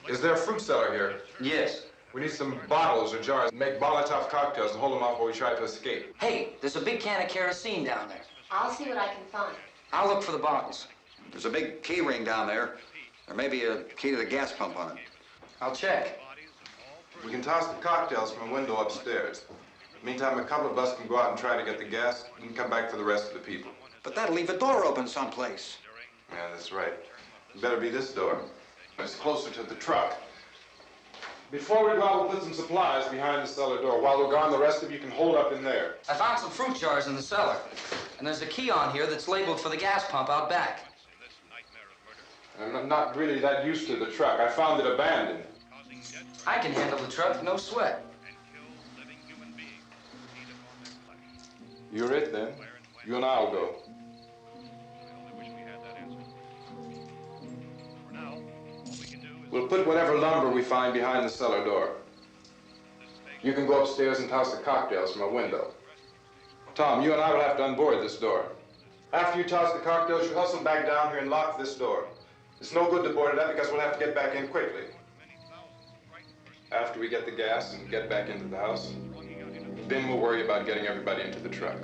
Is there a fruit cellar here?
Yes.
We need some bottles or jars to make Molotov cocktails and hold them off while we try to escape.
Hey, there's a big can of kerosene down there.
I'll see what I can find.
I'll look for the bottles.
There's a big key ring down there. There may be a key to the gas pump on it.
I'll check.
We can toss the cocktails from a window upstairs. Meantime, a couple of us can go out and try to get the gas and come back for the rest of the people.
But that'll leave a door open someplace.
Yeah, that's right. It better be this door. It's closer to the truck. Before we go out, we'll put some supplies behind the cellar door. While we're gone, the rest of you can hold up in there.
I found some fruit jars in the cellar. And there's a key on here that's labeled for the gas pump out back.
I'm not really that used to the truck. I found it abandoned.
I can handle the truck, no sweat.
You're it, then. You and I'll go. We'll put whatever lumber we find behind the cellar door. You can go upstairs and toss the cocktails from a window. Tom, you and I will have to unboard this door. After you toss the cocktails, you hustle back down here and lock this door. It's no good to board it up because we'll have to get back in quickly. After we get the gas and get back into the house, then we'll worry about getting everybody into the truck.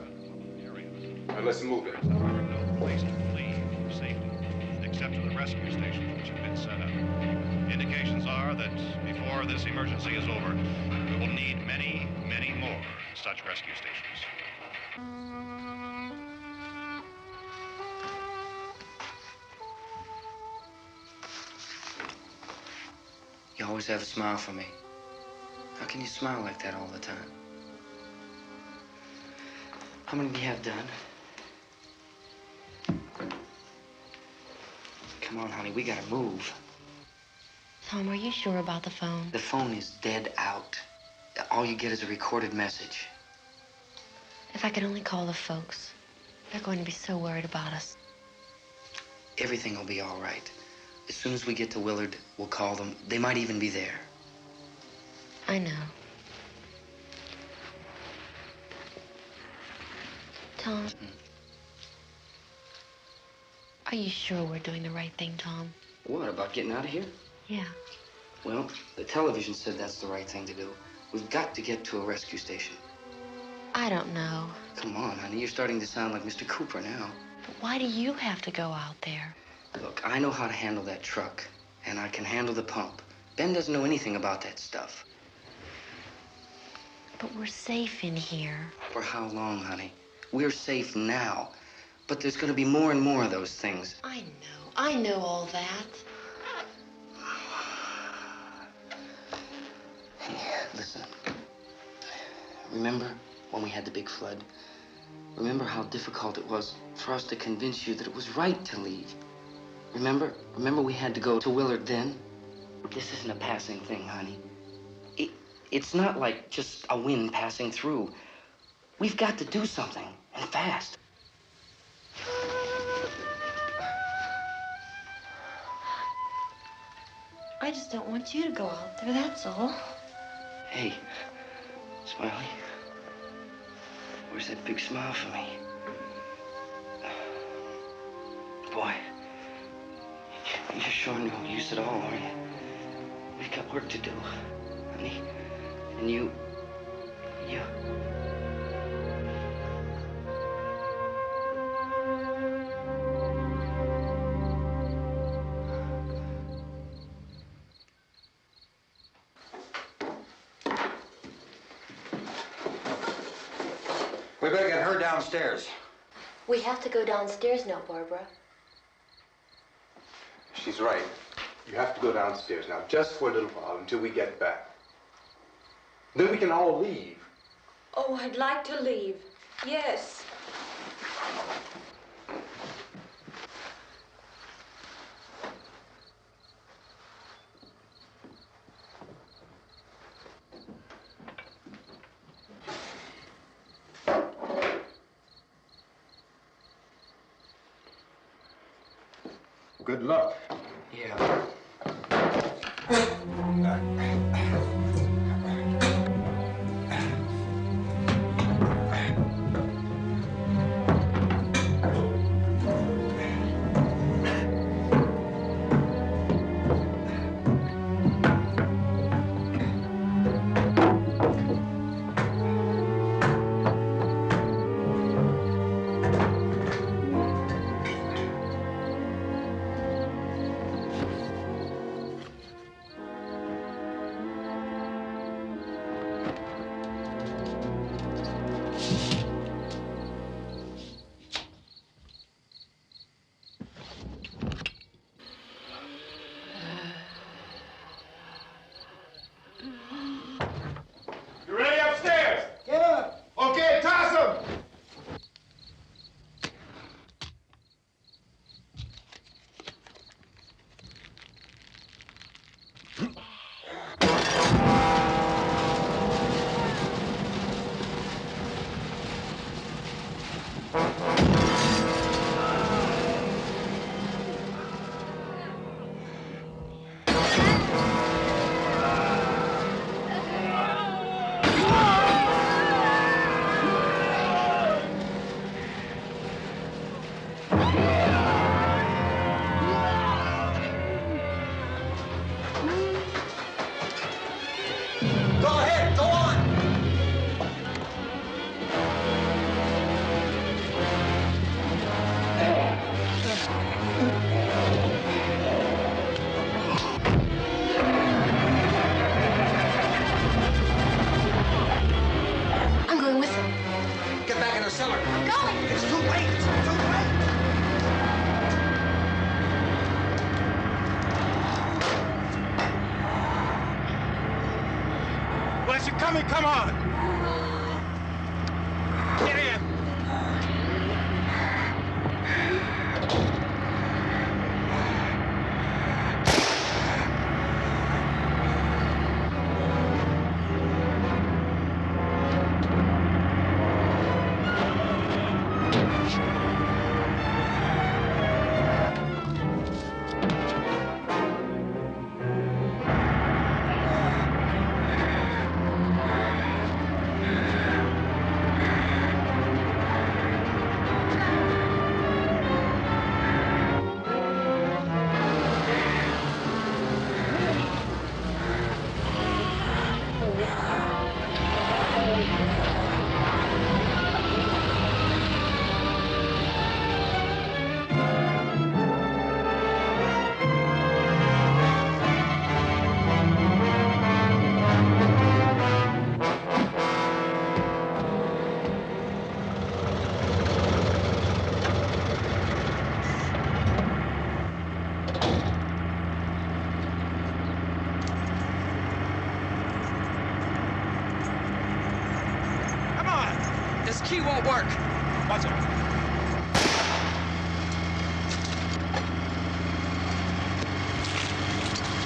Now let's move it.
No place to flee for safety, except to the rescue stations which have been set up. Indications are that before this emergency is over, we will need many, many more such rescue stations.
You always have a smile for me. How can you smile like that all the time? How many do you have done? Come on, honey, we gotta move.
Tom, are you sure about the phone?
The phone is dead out. All you get is a recorded message.
If I could only call the folks. They're going to be so worried about us.
Everything will be all right. As soon as we get to Willard, we'll call them. They might even be there.
I know. Tom, are you sure we're doing the right thing, Tom?
What, about getting out of here?
Yeah.
Well, the television said that's the right thing to do. We've got to get to a rescue station.
I don't know.
Come on, honey, you're starting to sound like Mr. Cooper now.
But why do you have to go out there?
Look, I know how to handle that truck, and I can handle the pump. Ben doesn't know anything about that stuff.
But we're safe in here.
For how long, honey? We're safe now. But there's gonna be more and more of those things.
I know all that.
Hey, listen. Remember when we had the big flood? Remember how difficult it was for us to convince you that it was right to leave? Remember we had to go to Willard then? This isn't a passing thing, honey. It's not like just a wind passing through. We've got to do something, and fast.
I just don't want you to go out there, that's all.
Hey, Smiley. Where's that big smile for me? Boy, you're showing no use at all, aren't you? We've got work to do, honey. And you...
We better get her downstairs.
We have to go downstairs now, Barbara.
She's right. You have to go downstairs now, just for a little while, until we get back. Then we can all leave.
Oh, I'd like to leave. Yes.
Good luck.
Yeah.
You ready upstairs? Yeah. Okay, toss them.
Go ahead, go on.
I'm going with them.
Get back in the cellar.
I'm going.
It's too late. It's too late.
Well, you're coming, come on. Get in.
Come on! This key won't work. Watch it.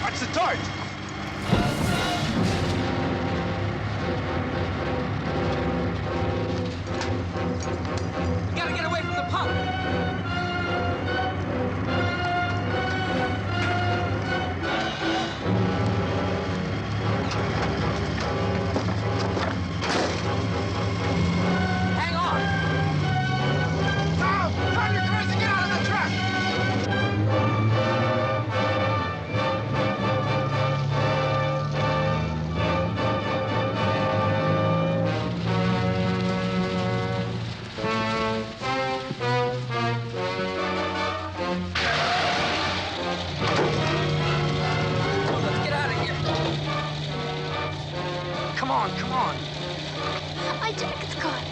Watch the torch! We gotta get away from the pump! Hang on! Tom! Tom, you're crazy! Get out of the truck! Let's get out of here! Come on, come on!
My jacket's caught.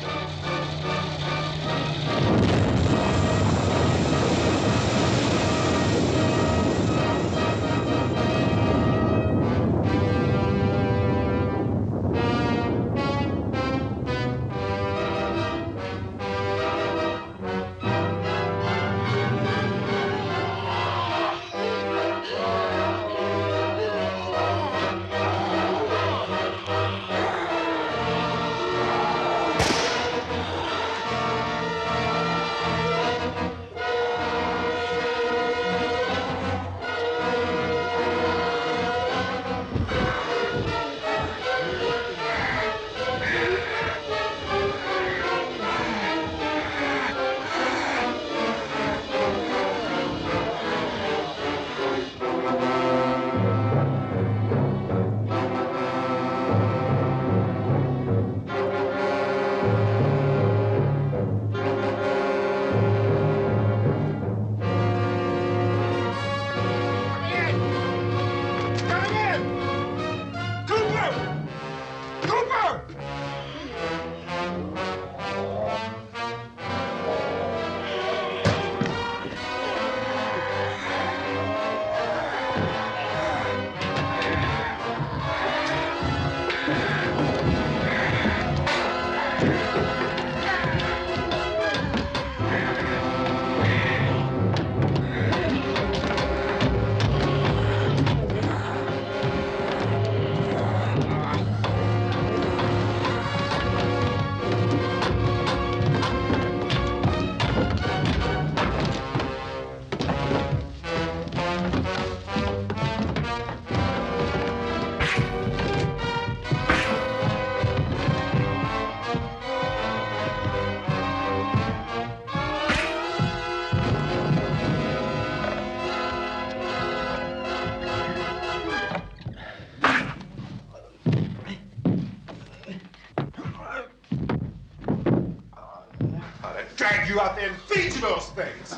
Drag you out there and feed you those things.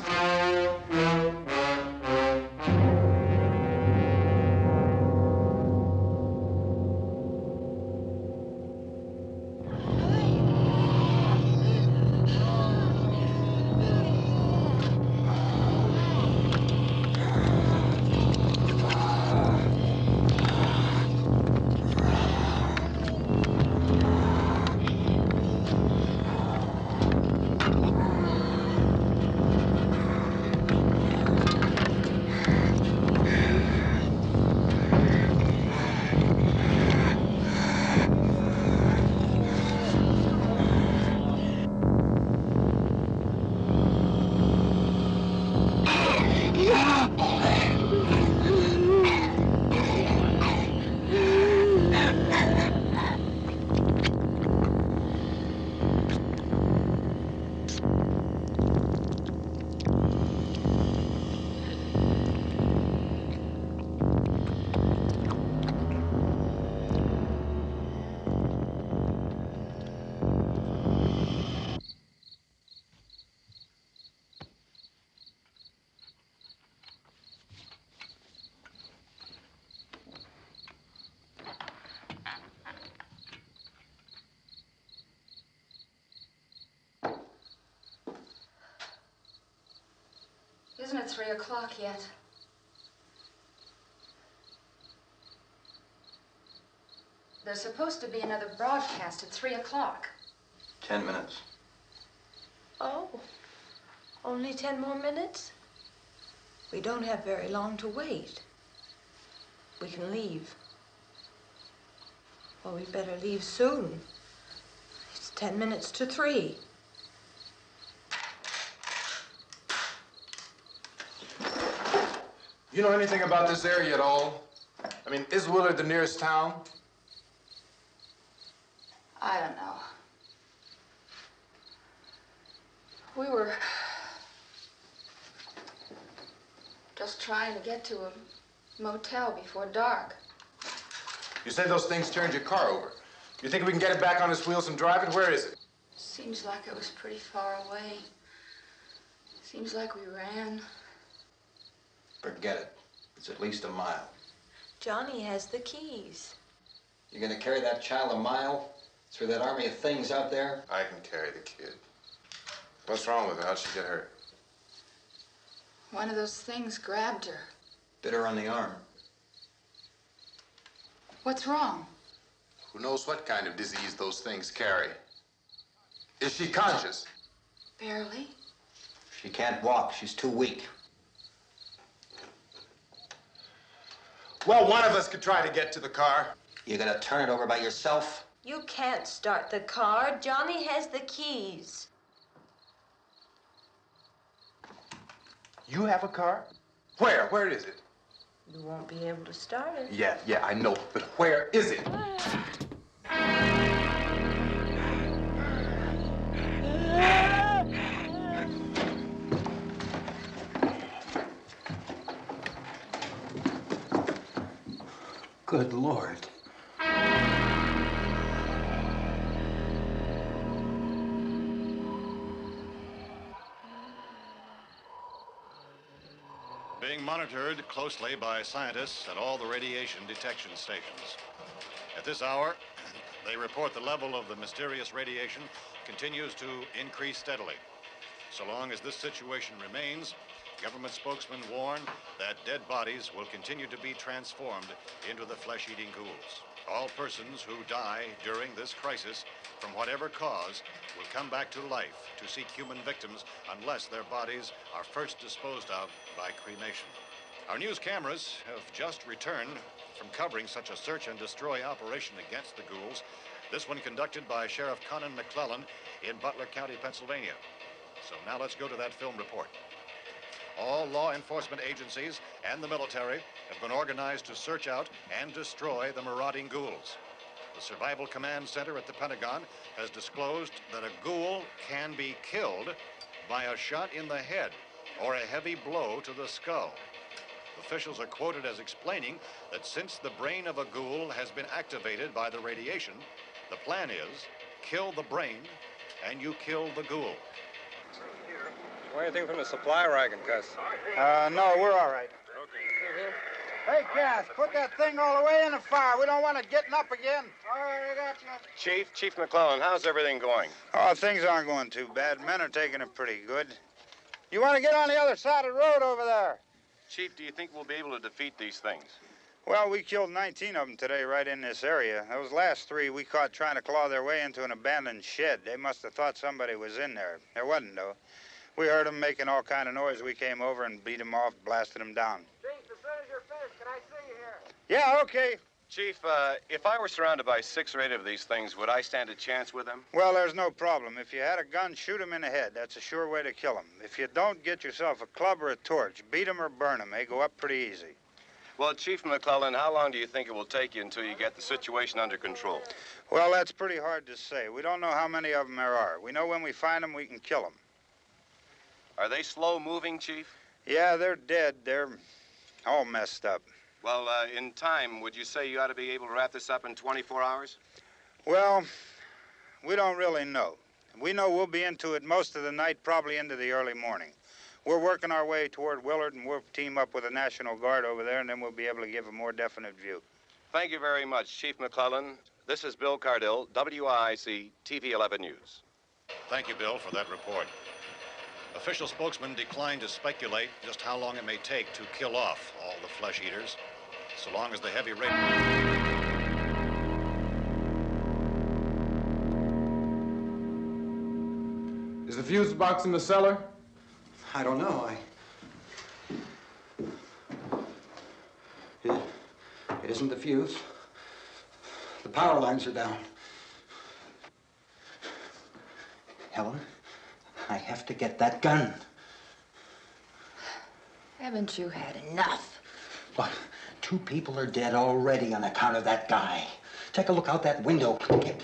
Isn't it 3 o'clock yet?
There's supposed to be another broadcast at 3 o'clock.
10 minutes.
Oh, only 10 more minutes? We don't have very long to wait. We can leave. Well, we better leave soon. It's 10 minutes to 3.
You know anything about this area at all? I mean, is Willard the nearest town?
I don't know. We were just trying to get to a motel before dark.
You said those things turned your car over. You think we can get it back on its wheels and drive it? Where is it?
Seems like it was pretty far away. Seems like we ran.
Forget it. It's at least a mile.
Johnny has the keys.
You're gonna carry that child a mile through that army of things out there?
I can carry the kid. What's wrong with her? How'd she get hurt?
One of those things grabbed her.
Bit her on the arm.
What's wrong?
Who knows what kind of disease those things carry? Is she conscious?
Barely.
She can't walk. She's too weak.
Well, one of us could try to get to the car.
You gonna turn it over by yourself?
You can't start the car. Johnny has the keys.
You have a car? Where? Where is it?
You won't be able to start it.
Yeah, I know. But where is it?
Good Lord.
Being monitored closely by scientists at all the radiation detection stations. At this hour, they report the level of the mysterious radiation continues to increase steadily. So long as this situation remains, government spokesmen warn that dead bodies will continue to be transformed into the flesh-eating ghouls. All persons who die during this crisis, from whatever cause, will come back to life to seek human victims unless their bodies are first disposed of by cremation. Our news cameras have just returned from covering such a search and destroy operation against the ghouls, this one conducted by Sheriff Conan McClellan in Butler County, Pennsylvania. So now let's go to that film report. All law enforcement agencies and the military have been organized to search out and destroy the marauding ghouls. The Survival Command Center at the Pentagon has disclosed that a ghoul can be killed by a shot in the head or a heavy blow to the skull. Officials are quoted as explaining that since the brain of a ghoul has been activated by the radiation, the plan is kill the brain and you kill the ghoul.
Anything from the supply wagon, Cuss?
No, we're all right.
Okay.
Hey, Cass, put that thing all the way in the fire. We don't want it getting up again. All right, I got you.
Chief McClellan, how's everything going?
Oh, things aren't going too bad. Men are taking it pretty good. You want to get on the other side of the road over there?
Chief, do you think we'll be able to defeat these things?
Well, we killed 19 of them today right in this area. Those last 3 we caught trying to claw their way into an abandoned shed. They must have thought somebody was in there. There wasn't, though. We heard them making all kind of noise. We came over and beat them off, blasted them down. Chief, as soon as you're finished, can I see you here? Yeah, okay.
Chief, if I were surrounded by 6 or 8 of these things, would I stand a chance with them?
Well, there's no problem. If you had a gun, shoot them in the head. That's a sure way to kill them. If you don't, get yourself a club or a torch. Beat them or burn them. They go up pretty easy.
Well, Chief McClellan, how long do you think it will take you until you get the situation under control?
Well, that's pretty hard to say. We don't know how many of them there are. We know when we find them, we can kill them.
Are they slow-moving, Chief?
Yeah, they're dead. They're all messed up.
Well, in time, would you say you ought to be able to wrap this up in 24 hours?
Well, we don't really know. We know we'll be into it most of the night, probably into the early morning. We're working our way toward Willard, and we'll team up with the National Guard over there, and then we'll be able to give a more definite view.
Thank you very much, Chief McClellan. This is Bill Cardill, WIC TV 11 News. Thank you, Bill, for that report. Official spokesmen declined to speculate just how long it may take to kill off all the flesh eaters, so long as the heavy rate...
fuse box in the cellar?
I don't know. It isn't the fuse. The power lines are down. Helen, I have to get that gun.
Haven't you had enough?
What? 2 people are dead already on account of that guy. Take a look out that window. Get.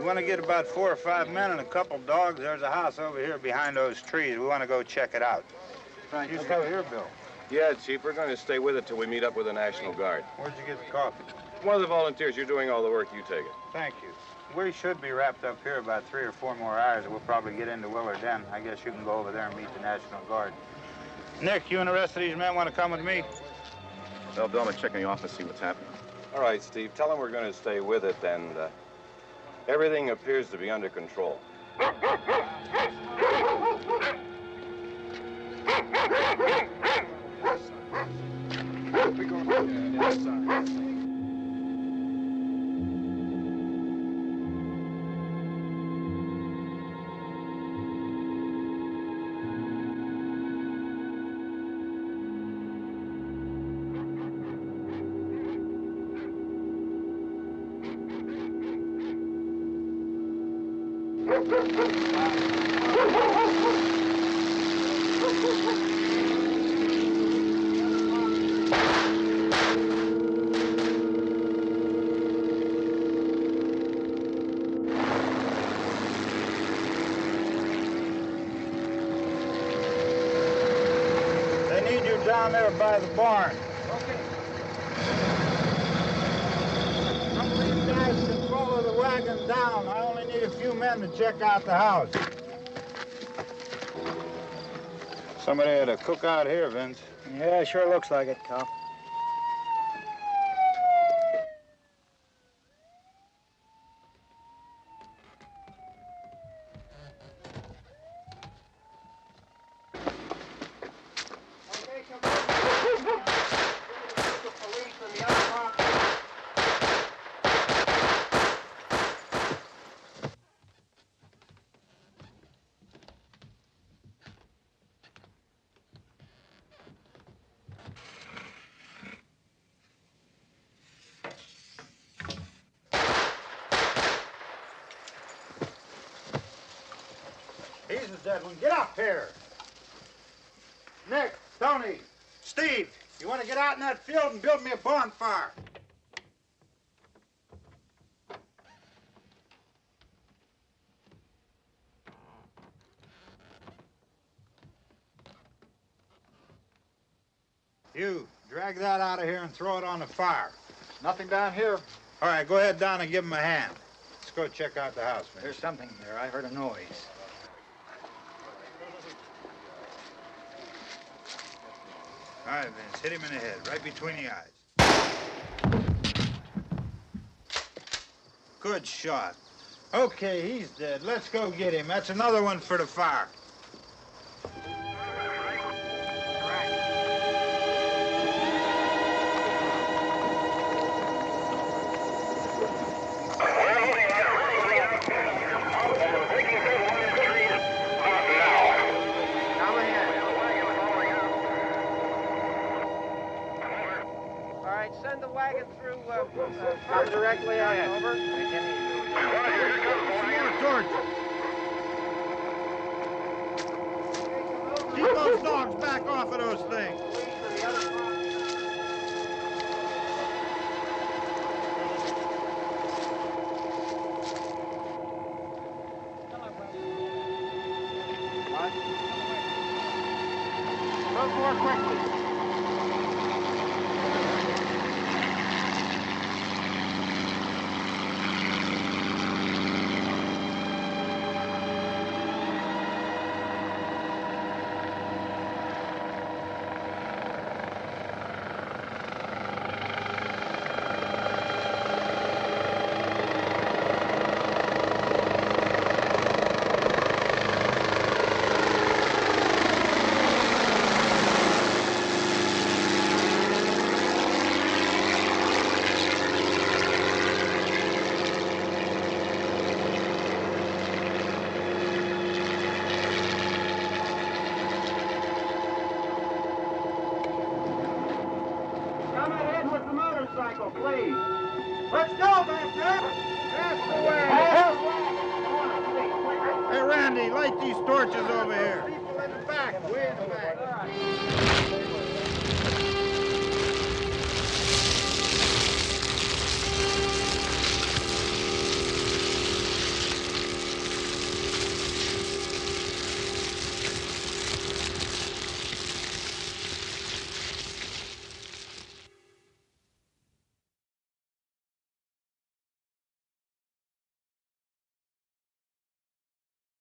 want to get about 4 or 5 men and a couple dogs. There's a house over here behind those trees. We want to go check it out.
Right.
You still here, Bill?
Yeah, Chief, we're going to stay with it till we meet up with the National Guard.
Where'd you get the coffee?
One of the volunteers. You're doing all the work. You take it.
Thank you. We should be wrapped up here about 3 or 4 more hours. We'll probably get into Willard Den. I guess you can go over there and meet the National Guard. Nick, you and the rest of these men want to come with me?
Well, Bill, I'm going to check in the office, see what's happening. All right, Steve. Tell them we're going to stay with it, and everything appears to be under control.
They need you down there by the barn.
Okay.
Some of these guys can follow the wagon down. I only need a few men to check out the house. Somebody had a cookout here, Vince.
Yeah, sure looks like it, Cal.
He's the dead one. Get up here. Nick, Tony, Steve, you want to get out in that field and build me a bonfire? You, drag that out of here and throw it on the fire.
Nothing down here.
All right, go ahead down and give him a hand. Let's go check out the house, man.
There's something there. I heard a noise.
All right, Vince, hit him in the head, right between the eyes. Good shot. Okay, he's dead. Let's go get him. That's another one for the fire.
Send the wagon through, come directly ahead. Over.
Keep those dogs back off of those things.
Move more quickly.
Please. Let's go, back there. Pass the way. Hey, Randy, light these torches over here. People in the back, way in the back.